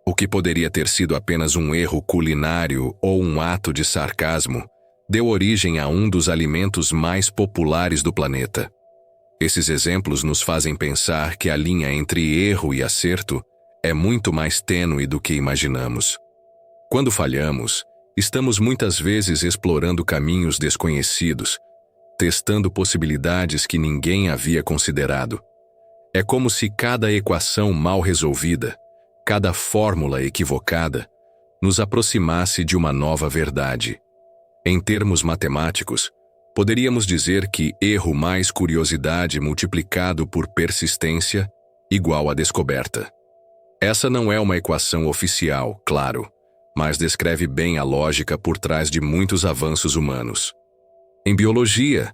O que poderia ter sido apenas um erro culinário ou um ato de sarcasmo, deu origem a um dos alimentos mais populares do planeta. Esses exemplos nos fazem pensar que a linha entre erro e acerto é muito mais tênue do que imaginamos. Quando falhamos, estamos muitas vezes explorando caminhos desconhecidos, testando possibilidades que ninguém havia considerado. É como se cada equação mal resolvida, cada fórmula equivocada, nos aproximasse de uma nova verdade. Em termos matemáticos, poderíamos dizer que erro mais curiosidade multiplicado por persistência igual a descoberta. Essa não é uma equação oficial, claro, mas descreve bem a lógica por trás de muitos avanços humanos. Em biologia,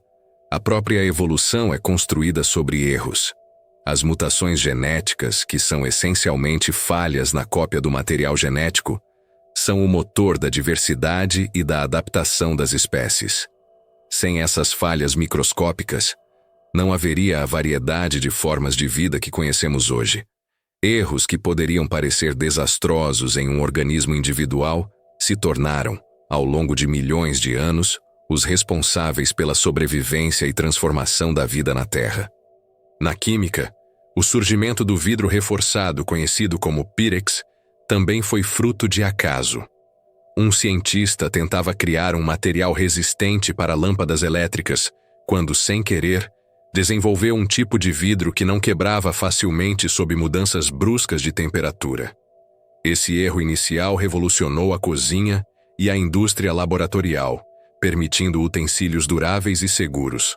a própria evolução é construída sobre erros. As mutações genéticas, que são essencialmente falhas na cópia do material genético, são o motor da diversidade e da adaptação das espécies. Sem essas falhas microscópicas, não haveria a variedade de formas de vida que conhecemos hoje. Erros que poderiam parecer desastrosos em um organismo individual se tornaram, ao longo de milhões de anos, os responsáveis pela sobrevivência e transformação da vida na Terra. Na química, o surgimento do vidro reforçado, conhecido como Pyrex, também foi fruto de acaso. Um cientista tentava criar um material resistente para lâmpadas elétricas, quando, sem querer, desenvolveu um tipo de vidro que não quebrava facilmente sob mudanças bruscas de temperatura. Esse erro inicial revolucionou a cozinha e a indústria laboratorial, permitindo utensílios duráveis e seguros.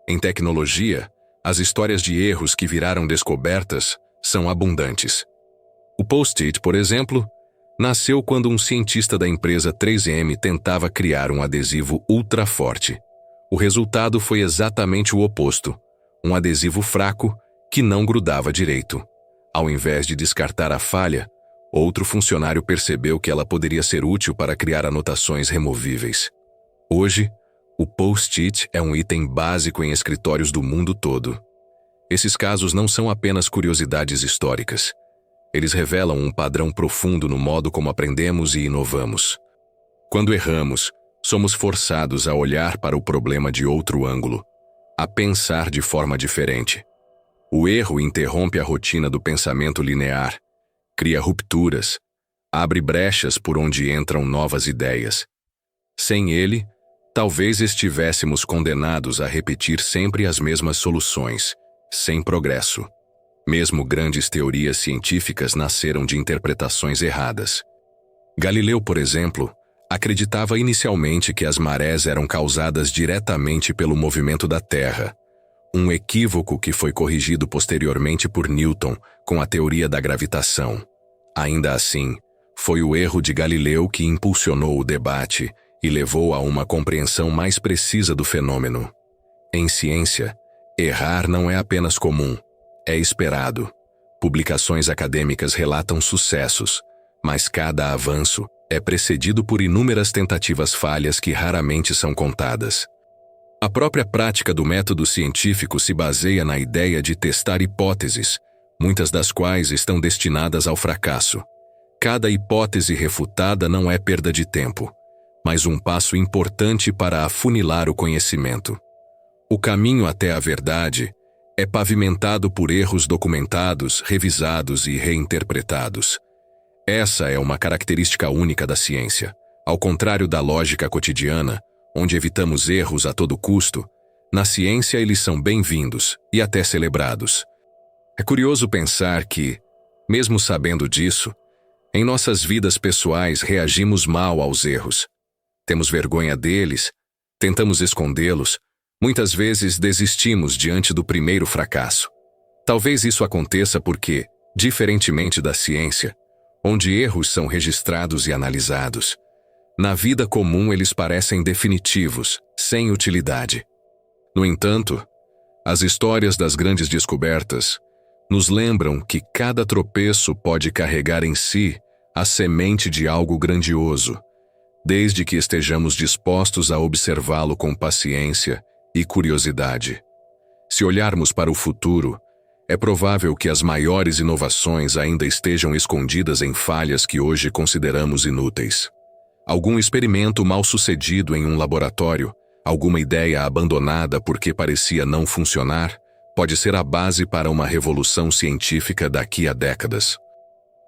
Em tecnologia, as histórias de erros que viraram descobertas são abundantes. O Post-it, por exemplo, nasceu quando um cientista da empresa 3M tentava criar um adesivo ultra forte. O resultado foi exatamente o oposto, um adesivo fraco que não grudava direito. Ao invés de descartar a falha, outro funcionário percebeu que ela poderia ser útil para criar anotações removíveis. Hoje, o Post-it é um item básico em escritórios do mundo todo. Esses casos não são apenas curiosidades históricas. Eles revelam um padrão profundo no modo como aprendemos e inovamos. Quando erramos, somos forçados a olhar para o problema de outro ângulo, a pensar de forma diferente. O erro interrompe a rotina do pensamento linear, cria rupturas, abre brechas por onde entram novas ideias. Sem ele, talvez estivéssemos condenados a repetir sempre as mesmas soluções, sem progresso. Mesmo grandes teorias científicas nasceram de interpretações erradas. Galileu, por exemplo, acreditava inicialmente que as marés eram causadas diretamente pelo movimento da Terra, um equívoco que foi corrigido posteriormente por Newton com a teoria da gravitação. Ainda assim, foi o erro de Galileu que impulsionou o debate e levou a uma compreensão mais precisa do fenômeno. Em ciência, errar não é apenas comum, é esperado. Publicações acadêmicas relatam sucessos, mas cada avanço é precedido por inúmeras tentativas falhas que raramente são contadas. A própria prática do método científico se baseia na ideia de testar hipóteses, muitas das quais estão destinadas ao fracasso. Cada hipótese refutada não é perda de tempo, mas um passo importante para afunilar o conhecimento. O caminho até a verdade é pavimentado por erros documentados, revisados e reinterpretados. Essa é uma característica única da ciência. Ao contrário da lógica cotidiana, onde evitamos erros a todo custo, na ciência eles são bem-vindos e até celebrados. É curioso pensar que, mesmo sabendo disso, em nossas vidas pessoais reagimos mal aos erros. Temos vergonha deles, tentamos escondê-los, muitas vezes desistimos diante do primeiro fracasso. Talvez isso aconteça porque, diferentemente da ciência, onde erros são registrados e analisados, na vida comum eles parecem definitivos, sem utilidade. No entanto, as histórias das grandes descobertas nos lembram que cada tropeço pode carregar em si a semente de algo grandioso, desde que estejamos dispostos a observá-lo com paciência e curiosidade. Se olharmos para o futuro, é provável que as maiores inovações ainda estejam escondidas em falhas que hoje consideramos inúteis. Algum experimento mal sucedido em um laboratório, alguma ideia abandonada porque parecia não funcionar, pode ser a base para uma revolução científica daqui a décadas.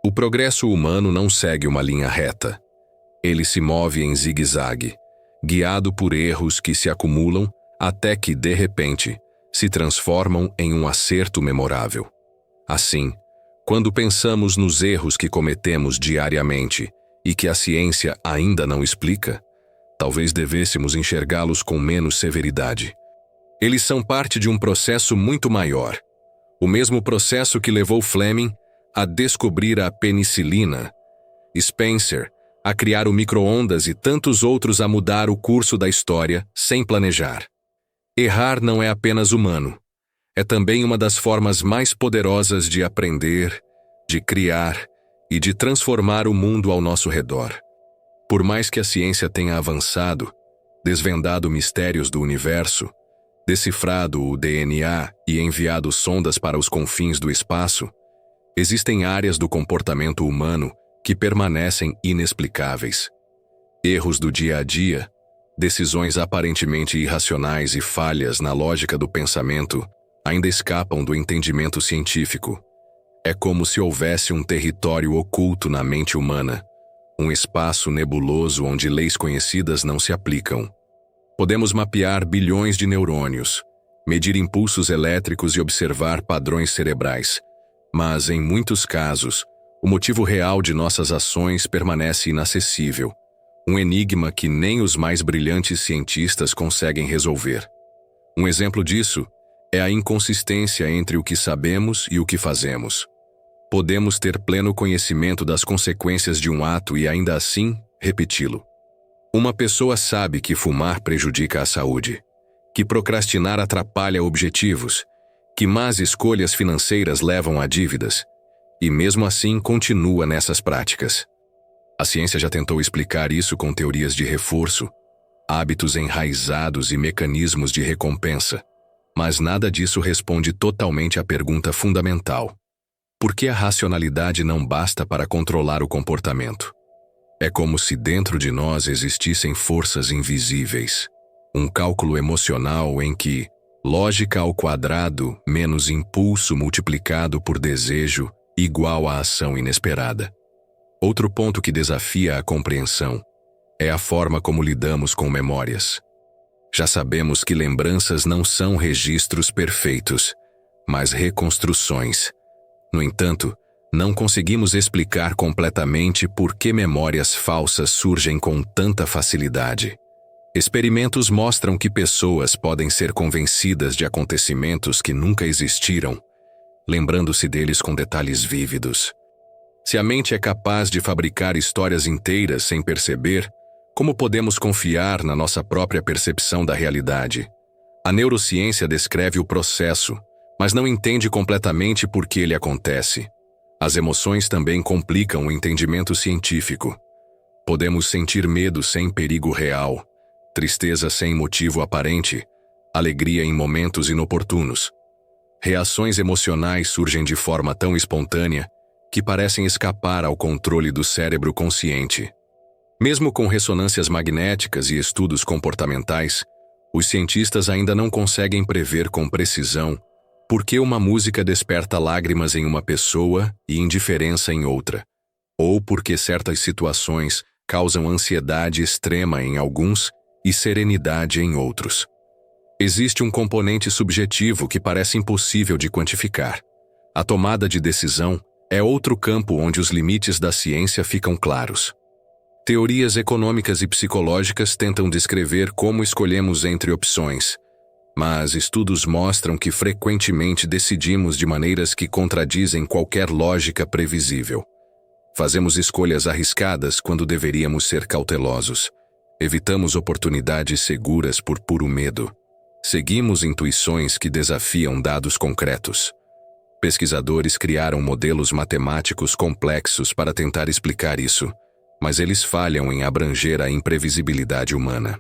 O progresso humano não segue uma linha reta. Ele se move em zigue-zague, guiado por erros que se acumulam até que, de repente, se transformam em um acerto memorável. Assim, quando pensamos nos erros que cometemos diariamente e que a ciência ainda não explica, talvez devêssemos enxergá-los com menos severidade. Eles são parte de um processo muito maior, o mesmo processo que levou Fleming a descobrir a penicilina, Spencer a criar o micro-ondas e tantos outros a mudar o curso da história sem planejar. Errar não é apenas humano, é também uma das formas mais poderosas de aprender, de criar e de transformar o mundo ao nosso redor. Por mais que a ciência tenha avançado, desvendado mistérios do universo, decifrado o DNA e enviado sondas para os confins do espaço, existem áreas do comportamento humano que permanecem inexplicáveis. Erros do dia a dia, decisões aparentemente irracionais e falhas na lógica do pensamento ainda escapam do entendimento científico. É como se houvesse um território oculto na mente humana, um espaço nebuloso onde leis conhecidas não se aplicam. Podemos mapear bilhões de neurônios, medir impulsos elétricos e observar padrões cerebrais, mas, em muitos casos, o motivo real de nossas ações permanece inacessível, um enigma que nem os mais brilhantes cientistas conseguem resolver. Um exemplo disso é a inconsistência entre o que sabemos e o que fazemos. Podemos ter pleno conhecimento das consequências de um ato e ainda assim repeti-lo. Uma pessoa sabe que fumar prejudica a saúde, que procrastinar atrapalha objetivos, que más escolhas financeiras levam a dívidas, e mesmo assim continua nessas práticas. A ciência já tentou explicar isso com teorias de reforço, hábitos enraizados e mecanismos de recompensa, mas nada disso responde totalmente à pergunta fundamental: por que a racionalidade não basta para controlar o comportamento? É como se dentro de nós existissem forças invisíveis, um cálculo emocional em que, Lógica ao quadrado menos impulso multiplicado por desejo igual a ação inesperada. Outro ponto que desafia a compreensão é a forma como lidamos com memórias. Já sabemos que lembranças não são registros perfeitos, mas reconstruções. No entanto, não conseguimos explicar completamente por que memórias falsas surgem com tanta facilidade. Experimentos mostram que pessoas podem ser convencidas de acontecimentos que nunca existiram, lembrando-se deles com detalhes vívidos. Se a mente é capaz de fabricar histórias inteiras sem perceber, como podemos confiar na nossa própria percepção da realidade? A neurociência descreve o processo, mas não entende completamente por que ele acontece. As emoções também complicam o entendimento científico. Podemos sentir medo sem perigo real, tristeza sem motivo aparente, alegria em momentos inoportunos. Reações emocionais surgem de forma tão espontânea que parecem escapar ao controle do cérebro consciente. Mesmo com ressonâncias magnéticas e estudos comportamentais, os cientistas ainda não conseguem prever com precisão por que uma música desperta lágrimas em uma pessoa e indiferença em outra, ou por que certas situações causam ansiedade extrema em alguns e serenidade em outros. Existe um componente subjetivo que parece impossível de quantificar. A tomada de decisão é outro campo onde os limites da ciência ficam claros. Teorias econômicas e psicológicas tentam descrever como escolhemos entre opções, mas estudos mostram que frequentemente decidimos de maneiras que contradizem qualquer lógica previsível. Fazemos escolhas arriscadas quando deveríamos ser cautelosos. Evitamos oportunidades seguras por puro medo. Seguimos intuições que desafiam dados concretos. Pesquisadores criaram modelos matemáticos complexos para tentar explicar isso, mas eles falham em abranger a imprevisibilidade humana.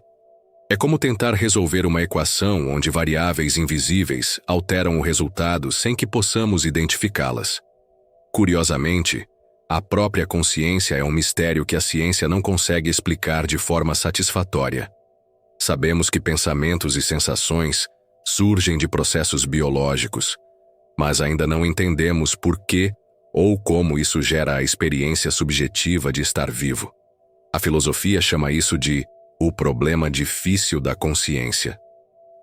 É como tentar resolver uma equação onde variáveis invisíveis alteram o resultado sem que possamos identificá-las. Curiosamente, a própria consciência é um mistério que a ciência não consegue explicar de forma satisfatória. Sabemos que pensamentos e sensações surgem de processos biológicos, mas ainda não entendemos por que ou como isso gera a experiência subjetiva de estar vivo. A filosofia chama isso de o problema difícil da consciência.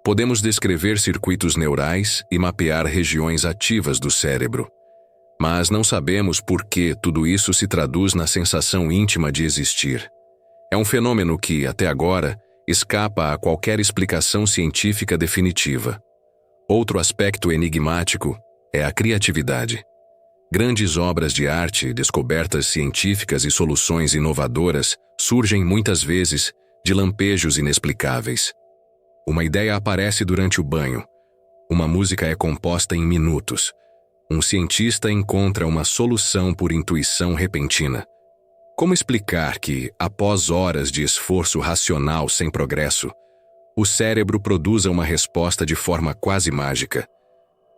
Podemos descrever circuitos neurais e mapear regiões ativas do cérebro, mas não sabemos por que tudo isso se traduz na sensação íntima de existir. É um fenômeno que, até agora, escapa a qualquer explicação científica definitiva. Outro aspecto enigmático é a criatividade. Grandes obras de arte, descobertas científicas e soluções inovadoras surgem muitas vezes de lampejos inexplicáveis. Uma ideia aparece durante o banho. Uma música é composta em minutos. Um cientista encontra uma solução por intuição repentina. Como explicar que, após horas de esforço racional sem progresso, o cérebro produza uma resposta de forma quase mágica?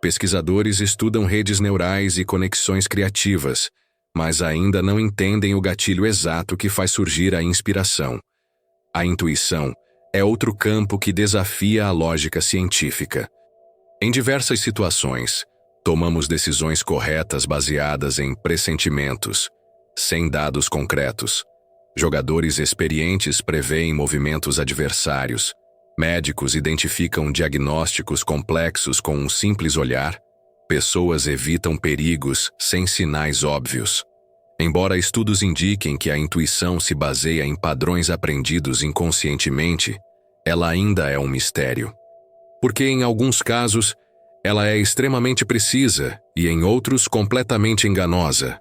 Pesquisadores estudam redes neurais e conexões criativas, mas ainda não entendem o gatilho exato que faz surgir a inspiração. A intuição é outro campo que desafia a lógica científica. Em diversas situações, tomamos decisões corretas baseadas em pressentimentos, sem dados concretos. Jogadores experientes preveem movimentos adversários. Médicos identificam diagnósticos complexos com um simples olhar. Pessoas evitam perigos sem sinais óbvios. Embora estudos indiquem que a intuição se baseia em padrões aprendidos inconscientemente, ela ainda é um mistério. Porque, em alguns casos, ela é extremamente precisa e, em outros, completamente enganosa.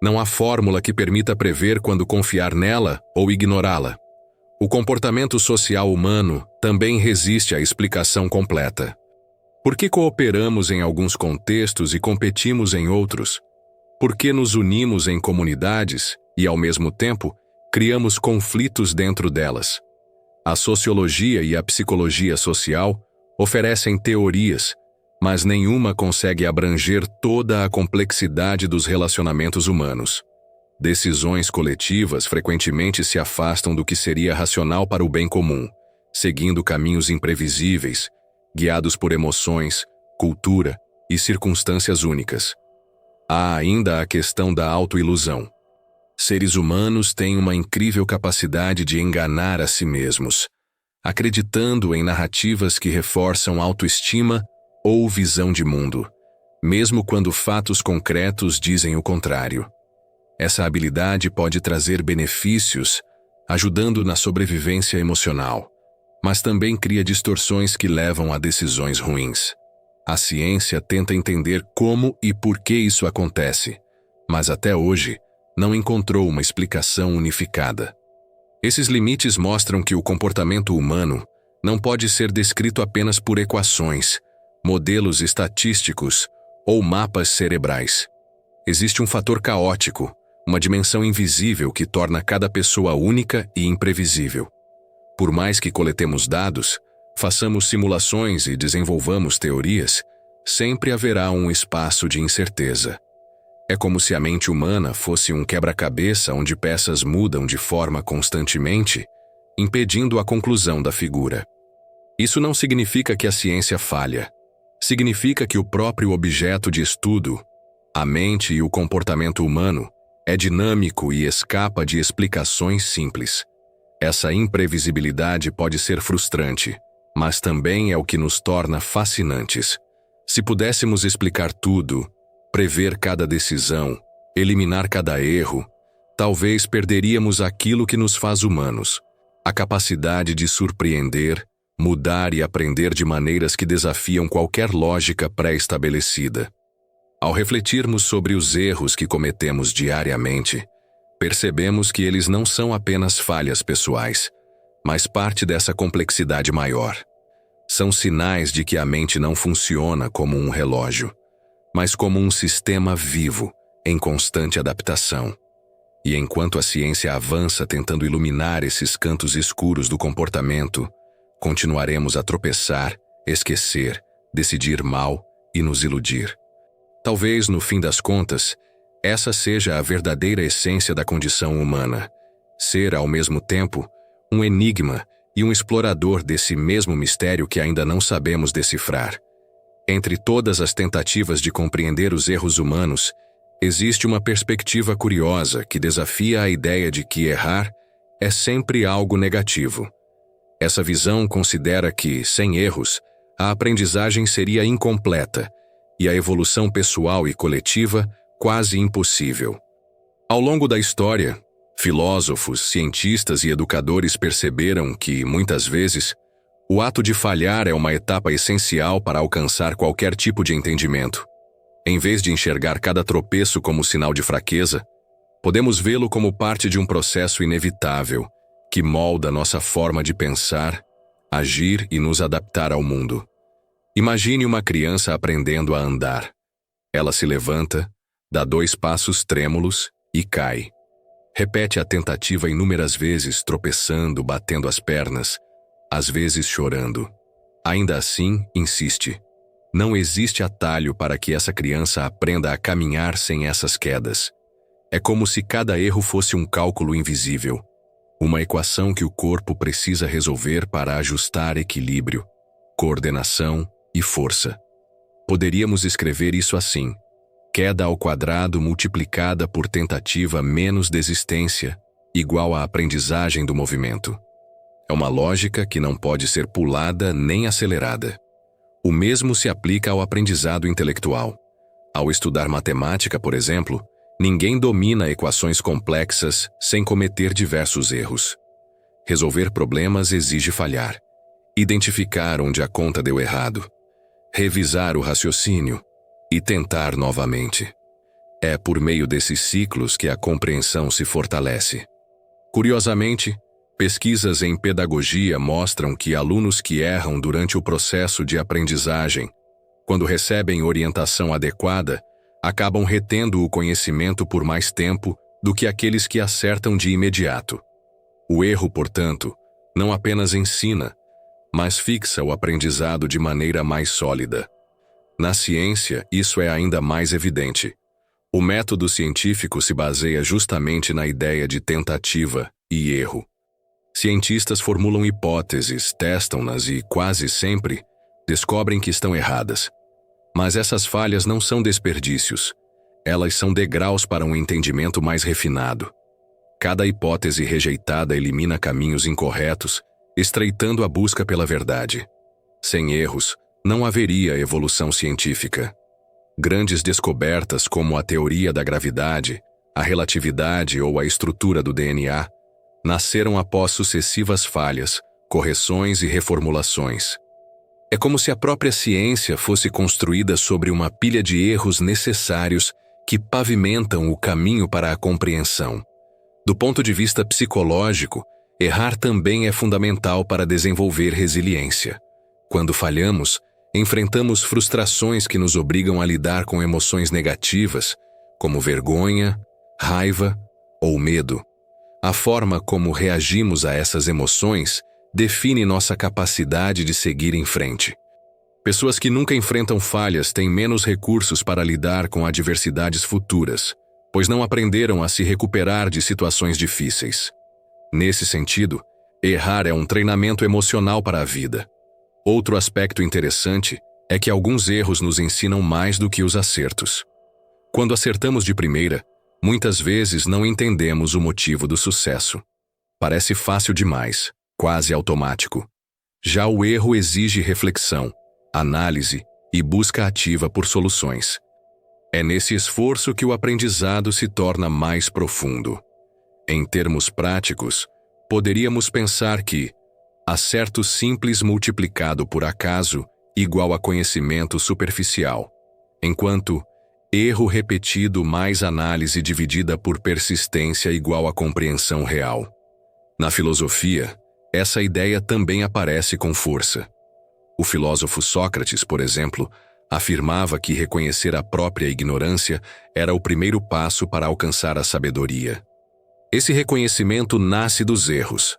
Não há fórmula que permita prever quando confiar nela ou ignorá-la. O comportamento social humano também resiste à explicação completa. Por que cooperamos em alguns contextos e competimos em outros? Por que nos unimos em comunidades e, ao mesmo tempo, criamos conflitos dentro delas? A sociologia e a psicologia social oferecem teorias, mas nenhuma consegue abranger toda a complexidade dos relacionamentos humanos. Decisões coletivas frequentemente se afastam do que seria racional para o bem comum, seguindo caminhos imprevisíveis, guiados por emoções, cultura e circunstâncias únicas. Há ainda a questão da autoilusão. Seres humanos têm uma incrível capacidade de enganar a si mesmos, acreditando em narrativas que reforçam autoestima ou visão de mundo, mesmo quando fatos concretos dizem o contrário. Essa habilidade pode trazer benefícios, ajudando na sobrevivência emocional, mas também cria distorções que levam a decisões ruins. A ciência tenta entender como e por que isso acontece, mas até hoje não encontrou uma explicação unificada. Esses limites mostram que o comportamento humano não pode ser descrito apenas por equações, modelos estatísticos ou mapas cerebrais. Existe um fator caótico, uma dimensão invisível que torna cada pessoa única e imprevisível. Por mais que coletemos dados, façamos simulações e desenvolvamos teorias, sempre haverá um espaço de incerteza. É como se a mente humana fosse um quebra-cabeça onde peças mudam de forma constantemente, impedindo a conclusão da figura. Isso não significa que a ciência falha. Significa que o próprio objeto de estudo, a mente e o comportamento humano, é dinâmico e escapa de explicações simples. Essa imprevisibilidade pode ser frustrante, mas também é o que nos torna fascinantes. Se pudéssemos explicar tudo, prever cada decisão, eliminar cada erro, talvez perderíamos aquilo que nos faz humanos, a capacidade de surpreender, mudar e aprender de maneiras que desafiam qualquer lógica pré-estabelecida. Ao refletirmos sobre os erros que cometemos diariamente, percebemos que eles não são apenas falhas pessoais, mas parte dessa complexidade maior. São sinais de que a mente não funciona como um relógio, mas como um sistema vivo, em constante adaptação. E enquanto a ciência avança tentando iluminar esses cantos escuros do comportamento, continuaremos a tropeçar, esquecer, decidir mal e nos iludir. Talvez, no fim das contas, essa seja a verdadeira essência da condição humana: ser, ao mesmo tempo, um enigma e um explorador desse mesmo mistério que ainda não sabemos decifrar. Entre todas as tentativas de compreender os erros humanos, existe uma perspectiva curiosa que desafia a ideia de que errar é sempre algo negativo. Essa visão considera que, sem erros, a aprendizagem seria incompleta e a evolução pessoal e coletiva quase impossível. Ao longo da história, filósofos, cientistas e educadores perceberam que, muitas vezes, o ato de falhar é uma etapa essencial para alcançar qualquer tipo de entendimento. Em vez de enxergar cada tropeço como sinal de fraqueza, podemos vê-lo como parte de um processo inevitável que molda nossa forma de pensar, agir e nos adaptar ao mundo. Imagine uma criança aprendendo a andar. Ela se levanta, dá 2 passos trêmulos e cai. Repete a tentativa inúmeras vezes, tropeçando, batendo as pernas, às vezes chorando. Ainda assim, insiste. Não existe atalho para que essa criança aprenda a caminhar sem essas quedas. É como se cada erro fosse um cálculo invisível, uma equação que o corpo precisa resolver para ajustar equilíbrio, coordenação e força. Poderíamos escrever isso assim: queda ao quadrado multiplicada por tentativa menos desistência, igual à aprendizagem do movimento. É uma lógica que não pode ser pulada nem acelerada. O mesmo se aplica ao aprendizado intelectual. Ao estudar matemática, por exemplo, ninguém domina equações complexas sem cometer diversos erros. Resolver problemas exige falhar, identificar onde a conta deu errado, revisar o raciocínio e tentar novamente. É por meio desses ciclos que a compreensão se fortalece. Curiosamente, pesquisas em pedagogia mostram que alunos que erram durante o processo de aprendizagem, quando recebem orientação adequada, acabam retendo o conhecimento por mais tempo do que aqueles que acertam de imediato. O erro, portanto, não apenas ensina, mas fixa o aprendizado de maneira mais sólida. Na ciência, isso é ainda mais evidente. O método científico se baseia justamente na ideia de tentativa e erro. Cientistas formulam hipóteses, testam-nas e, quase sempre, descobrem que estão erradas. Mas essas falhas não são desperdícios. Elas são degraus para um entendimento mais refinado. Cada hipótese rejeitada elimina caminhos incorretos, estreitando a busca pela verdade. Sem erros, não haveria evolução científica. Grandes descobertas como a teoria da gravidade, a relatividade ou a estrutura do DNA nasceram após sucessivas falhas, correções e reformulações. É como se a própria ciência fosse construída sobre uma pilha de erros necessários que pavimentam o caminho para a compreensão. Do ponto de vista psicológico, errar também é fundamental para desenvolver resiliência. Quando falhamos, enfrentamos frustrações que nos obrigam a lidar com emoções negativas, como vergonha, raiva ou medo. A forma como reagimos a essas emoções define nossa capacidade de seguir em frente. Pessoas que nunca enfrentam falhas têm menos recursos para lidar com adversidades futuras, pois não aprenderam a se recuperar de situações difíceis. Nesse sentido, errar é um treinamento emocional para a vida. Outro aspecto interessante é que alguns erros nos ensinam mais do que os acertos. Quando acertamos de primeira, muitas vezes não entendemos o motivo do sucesso. Parece fácil demais, quase automático. Já o erro exige reflexão, análise e busca ativa por soluções. É nesse esforço que o aprendizado se torna mais profundo. Em termos práticos, poderíamos pensar que acerto simples multiplicado por acaso igual a conhecimento superficial, enquanto erro repetido mais análise dividida por persistência igual a compreensão real. Na filosofia, essa ideia também aparece com força. O filósofo Sócrates, por exemplo, afirmava que reconhecer a própria ignorância era o primeiro passo para alcançar a sabedoria. Esse reconhecimento nasce dos erros,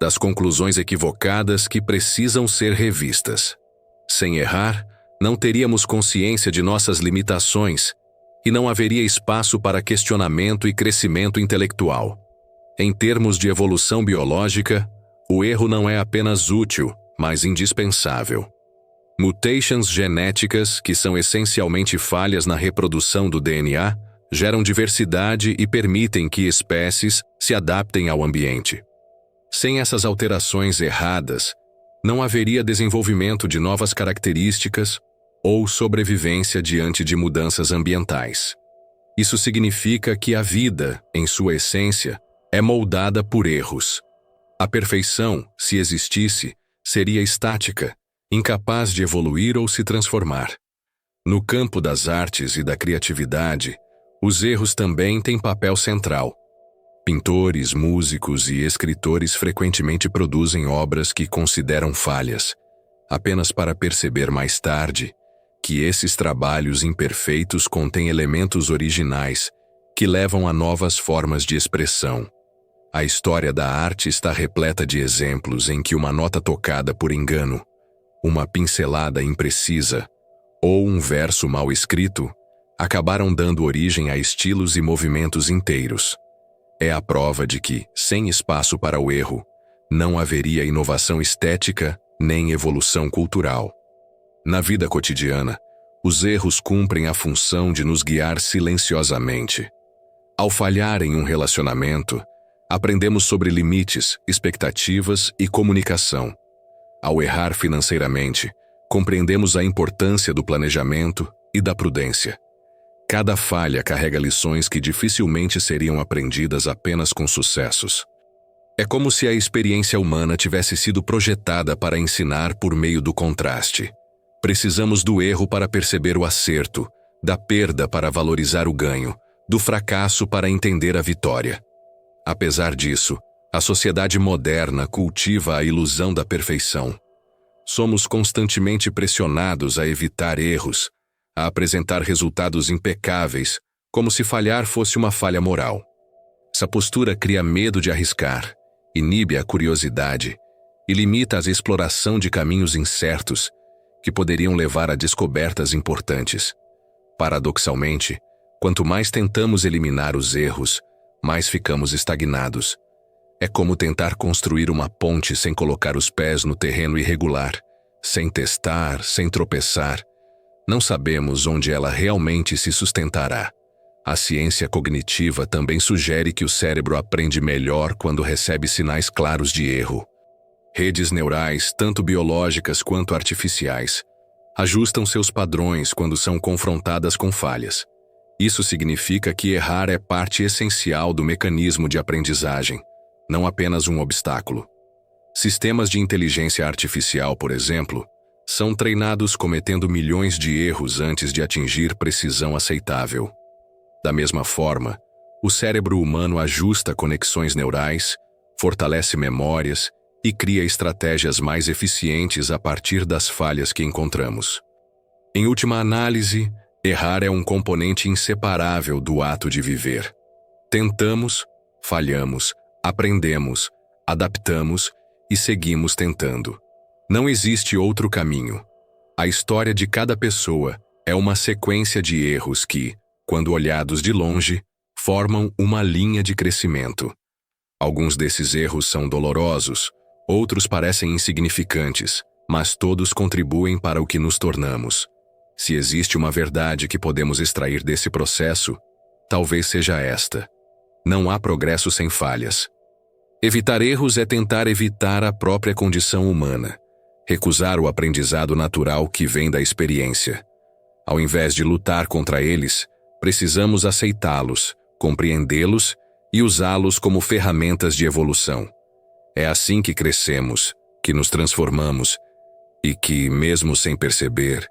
das conclusões equivocadas que precisam ser revistas. Sem errar, não teríamos consciência de nossas limitações e não haveria espaço para questionamento e crescimento intelectual. Em termos de evolução biológica, o erro não é apenas útil, mas indispensável. Mutations genéticas, que são essencialmente falhas na reprodução do DNA, geram diversidade e permitem que espécies se adaptem ao ambiente. Sem essas alterações erradas, não haveria desenvolvimento de novas características ou sobrevivência diante de mudanças ambientais. Isso significa que a vida, em sua essência, é moldada por erros. A perfeição, se existisse, seria estática, incapaz de evoluir ou se transformar. No campo das artes e da criatividade, os erros também têm papel central. Pintores, músicos e escritores frequentemente produzem obras que consideram falhas, apenas para perceber mais tarde que esses trabalhos imperfeitos contêm elementos originais que levam a novas formas de expressão. A história da arte está repleta de exemplos em que uma nota tocada por engano, uma pincelada imprecisa ou um verso mal escrito acabaram dando origem a estilos e movimentos inteiros. É a prova de que, sem espaço para o erro, não haveria inovação estética nem evolução cultural. Na vida cotidiana, os erros cumprem a função de nos guiar silenciosamente. Ao falhar em um relacionamento, aprendemos sobre limites, expectativas e comunicação. Ao errar financeiramente, compreendemos a importância do planejamento e da prudência. Cada falha carrega lições que dificilmente seriam aprendidas apenas com sucessos. É como se a experiência humana tivesse sido projetada para ensinar por meio do contraste. Precisamos do erro para perceber o acerto, da perda para valorizar o ganho, do fracasso para entender a vitória. Apesar disso, a sociedade moderna cultiva a ilusão da perfeição. Somos constantemente pressionados a evitar erros, a apresentar resultados impecáveis, como se falhar fosse uma falha moral. Essa postura cria medo de arriscar, inibe a curiosidade e limita a exploração de caminhos incertos que poderiam levar a descobertas importantes. Paradoxalmente, quanto mais tentamos eliminar os erros, mais ficamos estagnados. É como tentar construir uma ponte sem colocar os pés no terreno irregular, sem testar, sem tropeçar, não sabemos onde ela realmente se sustentará. A ciência cognitiva também sugere que o cérebro aprende melhor quando recebe sinais claros de erro. Redes neurais, tanto biológicas quanto artificiais, ajustam seus padrões quando são confrontadas com falhas. Isso significa que errar é parte essencial do mecanismo de aprendizagem, não apenas um obstáculo. Sistemas de inteligência artificial, por exemplo, são treinados cometendo milhões de erros antes de atingir precisão aceitável. Da mesma forma, o cérebro humano ajusta conexões neurais, fortalece memórias e cria estratégias mais eficientes a partir das falhas que encontramos. Em última análise, errar é um componente inseparável do ato de viver. Tentamos, falhamos, aprendemos, adaptamos e seguimos tentando. Não existe outro caminho. A história de cada pessoa é uma sequência de erros que, quando olhados de longe, formam uma linha de crescimento. Alguns desses erros são dolorosos, outros parecem insignificantes, mas todos contribuem para o que nos tornamos. Se existe uma verdade que podemos extrair desse processo, talvez seja esta: não há progresso sem falhas. Evitar erros é tentar evitar a própria condição humana, recusar o aprendizado natural que vem da experiência. Ao invés de lutar contra eles, precisamos aceitá-los, compreendê-los e usá-los como ferramentas de evolução. É assim que crescemos, que nos transformamos e que, mesmo sem perceber,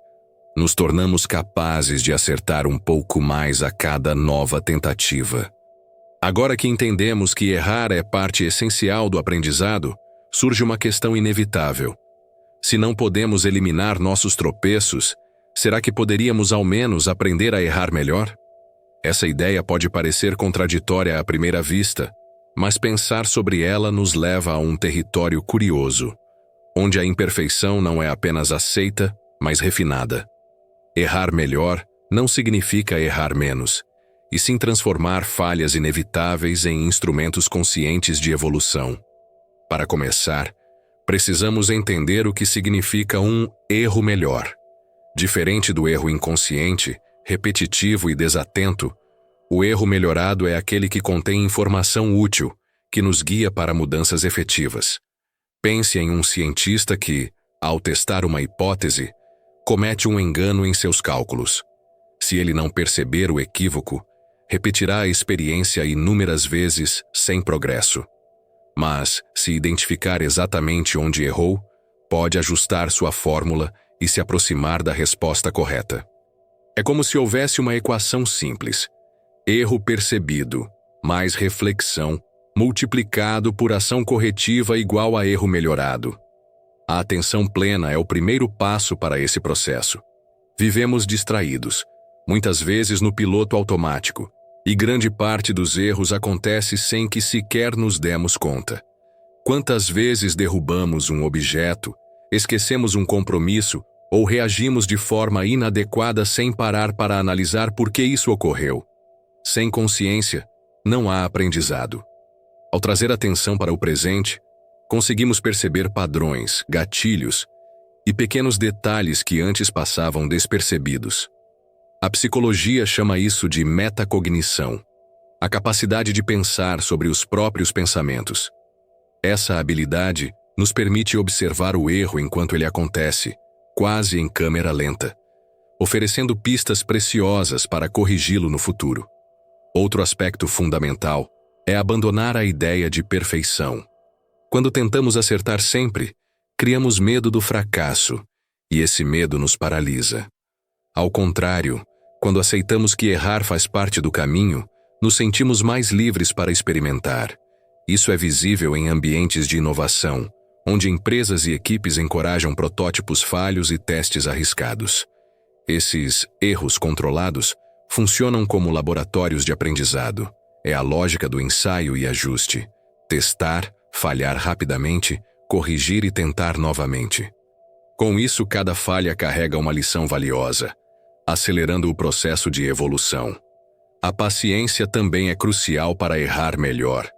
nos tornamos capazes de acertar um pouco mais a cada nova tentativa. Agora que entendemos que errar é parte essencial do aprendizado, surge uma questão inevitável. Se não podemos eliminar nossos tropeços, será que poderíamos ao menos aprender a errar melhor? Essa ideia pode parecer contraditória à primeira vista, mas pensar sobre ela nos leva a um território curioso, onde a imperfeição não é apenas aceita, mas refinada. Errar melhor não significa errar menos, e sim transformar falhas inevitáveis em instrumentos conscientes de evolução. Para começar, precisamos entender o que significa um erro melhor. Diferente do erro inconsciente, repetitivo e desatento, o erro melhorado é aquele que contém informação útil, que nos guia para mudanças efetivas. Pense em um cientista que, ao testar uma hipótese, comete um engano em seus cálculos. Se ele não perceber o equívoco, repetirá a experiência inúmeras vezes sem progresso. Mas, se identificar exatamente onde errou, pode ajustar sua fórmula e se aproximar da resposta correta. É como se houvesse uma equação simples: erro percebido mais reflexão multiplicado por ação corretiva igual a erro melhorado. A atenção plena é o primeiro passo para esse processo. Vivemos distraídos, muitas vezes no piloto automático, e grande parte dos erros acontece sem que sequer nos demos conta. Quantas vezes derrubamos um objeto, esquecemos um compromisso ou reagimos de forma inadequada sem parar para analisar por que isso ocorreu? Sem consciência, não há aprendizado. Ao trazer atenção para o presente, conseguimos perceber padrões, gatilhos e pequenos detalhes que antes passavam despercebidos. A psicologia chama isso de metacognição, a capacidade de pensar sobre os próprios pensamentos. Essa habilidade nos permite observar o erro enquanto ele acontece, quase em câmera lenta, oferecendo pistas preciosas para corrigi-lo no futuro. Outro aspecto fundamental é abandonar a ideia de perfeição. Quando tentamos acertar sempre, criamos medo do fracasso, e esse medo nos paralisa. Ao contrário, quando aceitamos que errar faz parte do caminho, nos sentimos mais livres para experimentar. Isso é visível em ambientes de inovação, onde empresas e equipes encorajam protótipos falhos e testes arriscados. Esses erros controlados funcionam como laboratórios de aprendizado. É a lógica do ensaio e ajuste. Testar, falhar rapidamente, corrigir e tentar novamente. Com isso, cada falha carrega uma lição valiosa, acelerando o processo de evolução. A paciência também é crucial para errar melhor.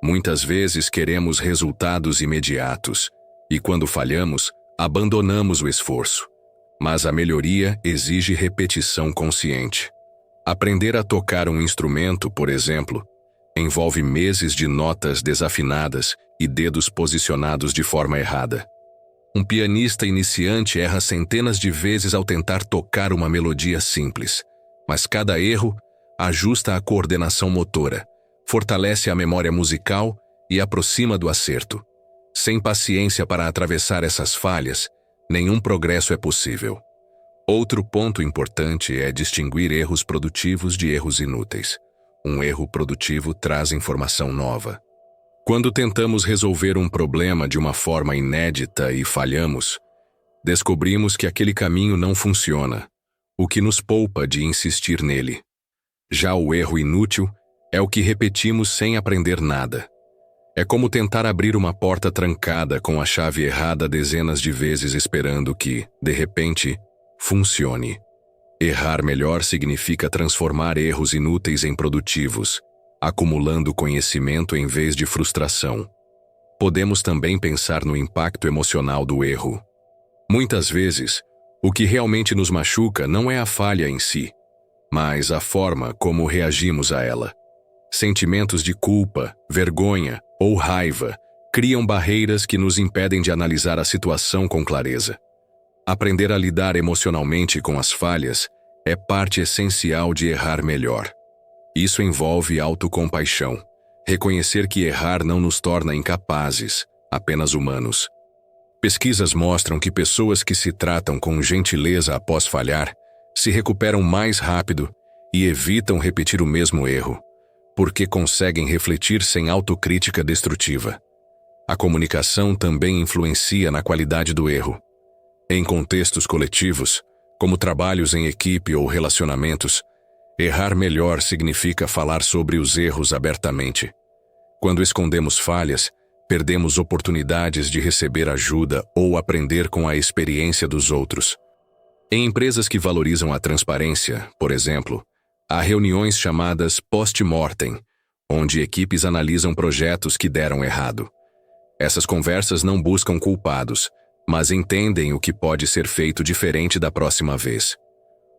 Muitas vezes queremos resultados imediatos, e quando falhamos, abandonamos o esforço. Mas a melhoria exige repetição consciente. Aprender a tocar um instrumento, por exemplo, envolve meses de notas desafinadas e dedos posicionados de forma errada. Um pianista iniciante erra centenas de vezes ao tentar tocar uma melodia simples, mas cada erro ajusta a coordenação motora, fortalece a memória musical e aproxima do acerto. Sem paciência para atravessar essas falhas, nenhum progresso é possível. Outro ponto importante é distinguir erros produtivos de erros inúteis. Um erro produtivo traz informação nova. Quando tentamos resolver um problema de uma forma inédita e falhamos, descobrimos que aquele caminho não funciona, o que nos poupa de insistir nele. Já o erro inútil é o que repetimos sem aprender nada. É como tentar abrir uma porta trancada com a chave errada dezenas de vezes esperando que, de repente, funcione. Errar melhor significa transformar erros inúteis em produtivos, acumulando conhecimento em vez de frustração. Podemos também pensar no impacto emocional do erro. Muitas vezes, o que realmente nos machuca não é a falha em si, mas a forma como reagimos a ela. Sentimentos de culpa, vergonha ou raiva criam barreiras que nos impedem de analisar a situação com clareza. Aprender a lidar emocionalmente com as falhas é parte essencial de errar melhor. Isso envolve autocompaixão, reconhecer que errar não nos torna incapazes, apenas humanos. Pesquisas mostram que pessoas que se tratam com gentileza após falhar se recuperam mais rápido e evitam repetir o mesmo erro, porque conseguem refletir sem autocrítica destrutiva. A comunicação também influencia na qualidade do erro. Em contextos coletivos, como trabalhos em equipe ou relacionamentos, errar melhor significa falar sobre os erros abertamente. Quando escondemos falhas, perdemos oportunidades de receber ajuda ou aprender com a experiência dos outros. Em empresas que valorizam a transparência, por exemplo, há reuniões chamadas post-mortem, onde equipes analisam projetos que deram errado. Essas conversas não buscam culpados, mas entendem o que pode ser feito diferente da próxima vez.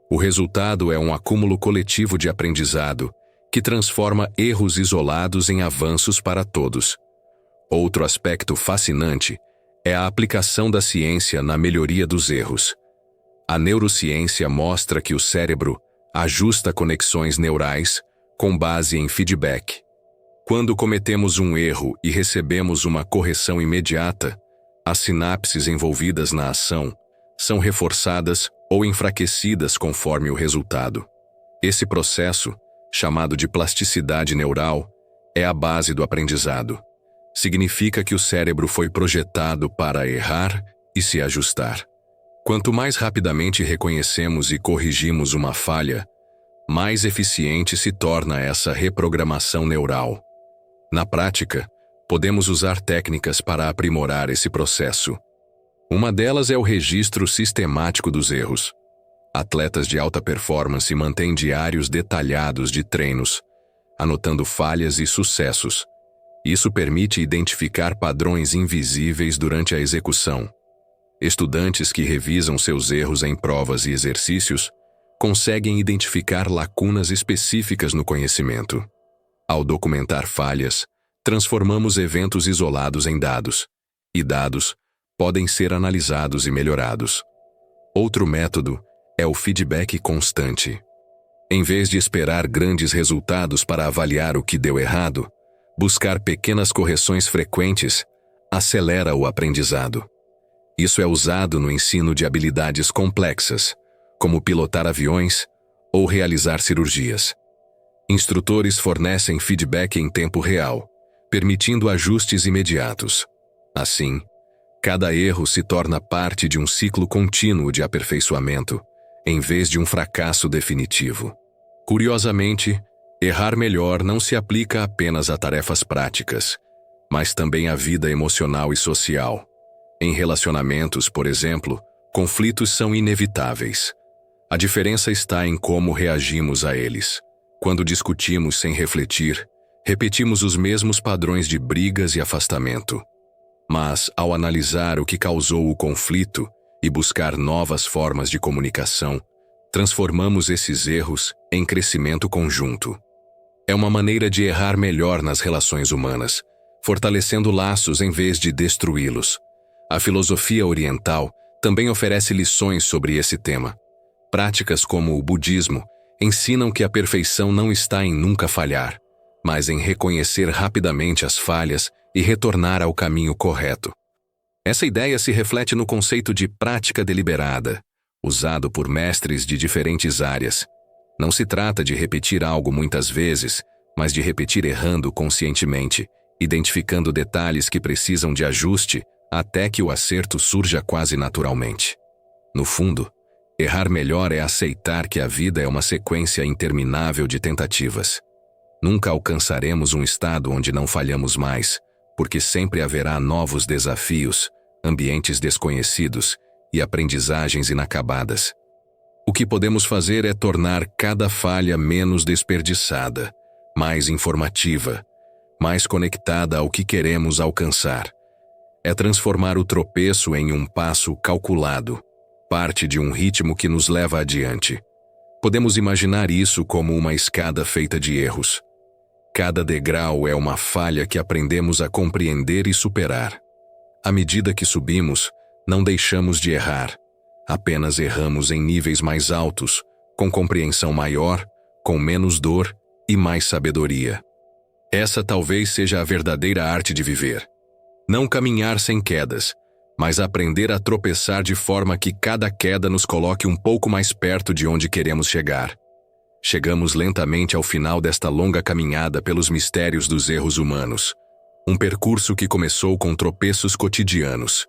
O resultado é um acúmulo coletivo de aprendizado que transforma erros isolados em avanços para todos. Outro aspecto fascinante é a aplicação da ciência na melhoria dos erros. A neurociência mostra que o cérebro ajusta conexões neurais com base em feedback. Quando cometemos um erro e recebemos uma correção imediata, as sinapses envolvidas na ação são reforçadas ou enfraquecidas conforme o resultado. Esse processo, chamado de plasticidade neural, é a base do aprendizado. Significa que o cérebro foi projetado para errar e se ajustar. Quanto mais rapidamente reconhecemos e corrigimos uma falha, mais eficiente se torna essa reprogramação neural. Na prática, podemos usar técnicas para aprimorar esse processo. Uma delas é o registro sistemático dos erros. Atletas de alta performance mantêm diários detalhados de treinos, anotando falhas e sucessos. Isso permite identificar padrões invisíveis durante a execução. Estudantes que revisam seus erros em provas e exercícios conseguem identificar lacunas específicas no conhecimento. Ao documentar falhas, transformamos eventos isolados em dados, e dados podem ser analisados e melhorados. Outro método é o feedback constante. Em vez de esperar grandes resultados para avaliar o que deu errado, buscar pequenas correções frequentes acelera o aprendizado. Isso é usado no ensino de habilidades complexas, como pilotar aviões ou realizar cirurgias. Instrutores fornecem feedback em tempo real, permitindo ajustes imediatos. Assim, cada erro se torna parte de um ciclo contínuo de aperfeiçoamento, em vez de um fracasso definitivo. Curiosamente, errar melhor não se aplica apenas a tarefas práticas, mas também à vida emocional e social. Em relacionamentos, por exemplo, conflitos são inevitáveis. A diferença está em como reagimos a eles. Quando discutimos sem refletir, repetimos os mesmos padrões de brigas e afastamento. Mas, ao analisar o que causou o conflito e buscar novas formas de comunicação, transformamos esses erros em crescimento conjunto. É uma maneira de errar melhor nas relações humanas, fortalecendo laços em vez de destruí-los. A filosofia oriental também oferece lições sobre esse tema. Práticas como o budismo ensinam que a perfeição não está em nunca falhar, mas em reconhecer rapidamente as falhas e retornar ao caminho correto. Essa ideia se reflete no conceito de prática deliberada, usado por mestres de diferentes áreas. Não se trata de repetir algo muitas vezes, mas de repetir errando conscientemente, identificando detalhes que precisam de ajuste até que o acerto surja quase naturalmente. No fundo, errar melhor é aceitar que a vida é uma sequência interminável de tentativas. Nunca alcançaremos um estado onde não falhamos mais, porque sempre haverá novos desafios, ambientes desconhecidos e aprendizagens inacabadas. O que podemos fazer é tornar cada falha menos desperdiçada, mais informativa, mais conectada ao que queremos alcançar. É transformar o tropeço em um passo calculado, parte de um ritmo que nos leva adiante. Podemos imaginar isso como uma escada feita de erros. Cada degrau é uma falha que aprendemos a compreender e superar. À medida que subimos, não deixamos de errar. Apenas erramos em níveis mais altos, com compreensão maior, com menos dor e mais sabedoria. Essa talvez seja a verdadeira arte de viver. Não caminhar sem quedas, mas aprender a tropeçar de forma que cada queda nos coloque um pouco mais perto de onde queremos chegar. Chegamos lentamente ao final desta longa caminhada pelos mistérios dos erros humanos. Um percurso que começou com tropeços cotidianos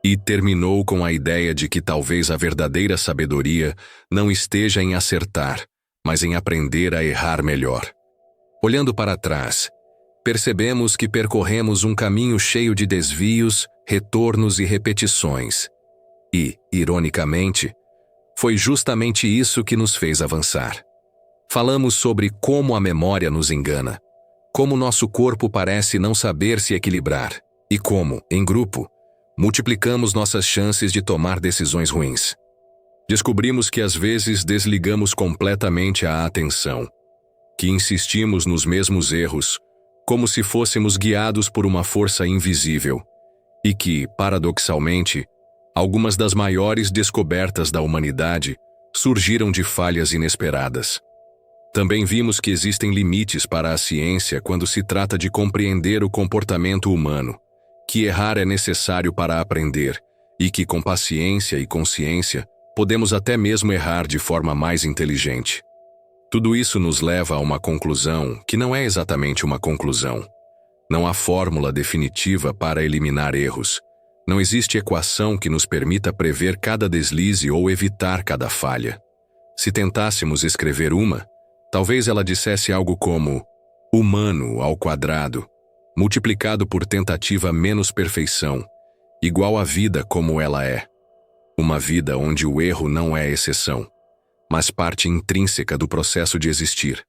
e terminou com a ideia de que talvez a verdadeira sabedoria não esteja em acertar, mas em aprender a errar melhor. Olhando para trás, percebemos que percorremos um caminho cheio de desvios, retornos e repetições. E, ironicamente, foi justamente isso que nos fez avançar. Falamos sobre como a memória nos engana, como nosso corpo parece não saber se equilibrar, e como, em grupo, multiplicamos nossas chances de tomar decisões ruins. Descobrimos que às vezes desligamos completamente a atenção, que insistimos nos mesmos erros, como se fôssemos guiados por uma força invisível, e que, paradoxalmente, algumas das maiores descobertas da humanidade surgiram de falhas inesperadas. Também vimos que existem limites para a ciência quando se trata de compreender o comportamento humano, que errar é necessário para aprender, e que com paciência e consciência podemos até mesmo errar de forma mais inteligente. Tudo isso nos leva a uma conclusão que não é exatamente uma conclusão. Não há fórmula definitiva para eliminar erros. Não existe equação que nos permita prever cada deslize ou evitar cada falha. Se tentássemos escrever uma, talvez ela dissesse algo como humano ao quadrado, multiplicado por tentativa menos perfeição, igual à vida como ela é. Uma vida onde o erro não é exceção, mas parte intrínseca do processo de existir.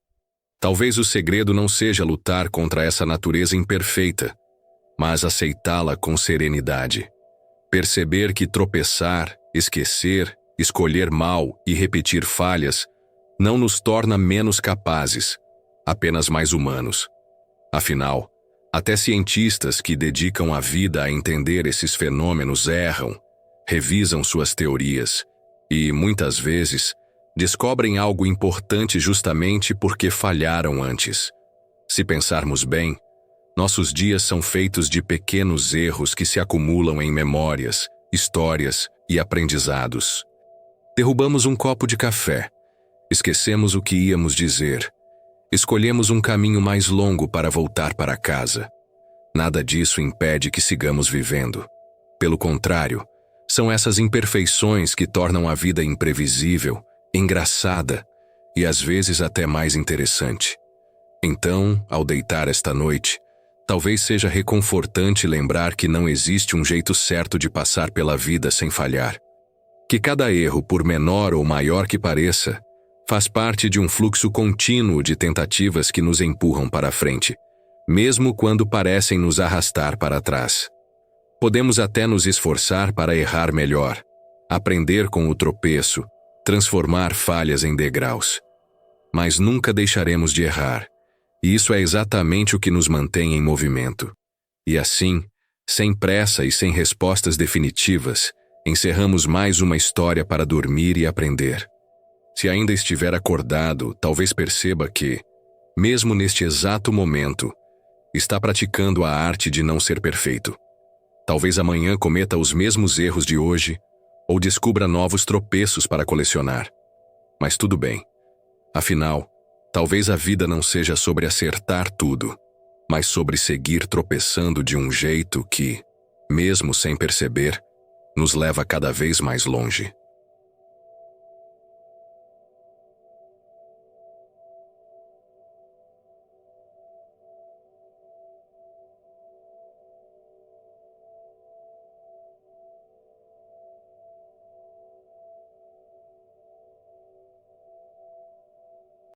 Talvez o segredo não seja lutar contra essa natureza imperfeita, mas aceitá-la com serenidade. Perceber que tropeçar, esquecer, escolher mal e repetir falhas não nos torna menos capazes, apenas mais humanos. Afinal, até cientistas que dedicam a vida a entender esses fenômenos erram, revisam suas teorias e, muitas vezes, descobrem algo importante justamente porque falharam antes. Se pensarmos bem, nossos dias são feitos de pequenos erros que se acumulam em memórias, histórias e aprendizados. Derrubamos um copo de café. Esquecemos o que íamos dizer. Escolhemos um caminho mais longo para voltar para casa. Nada disso impede que sigamos vivendo. Pelo contrário, são essas imperfeições que tornam a vida imprevisível, engraçada e às vezes até mais interessante. Então, ao deitar esta noite, talvez seja reconfortante lembrar que não existe um jeito certo de passar pela vida sem falhar. Que cada erro, por menor ou maior que pareça, faz parte de um fluxo contínuo de tentativas que nos empurram para a frente, mesmo quando parecem nos arrastar para trás. Podemos até nos esforçar para errar melhor, aprender com o tropeço, transformar falhas em degraus. Mas nunca deixaremos de errar, e isso é exatamente o que nos mantém em movimento. E assim, sem pressa e sem respostas definitivas, encerramos mais uma história para dormir e aprender. Se ainda estiver acordado, talvez perceba que, mesmo neste exato momento, está praticando a arte de não ser perfeito. Talvez amanhã cometa os mesmos erros de hoje ou descubra novos tropeços para colecionar. Mas tudo bem. Afinal, talvez a vida não seja sobre acertar tudo, mas sobre seguir tropeçando de um jeito que, mesmo sem perceber, nos leva cada vez mais longe.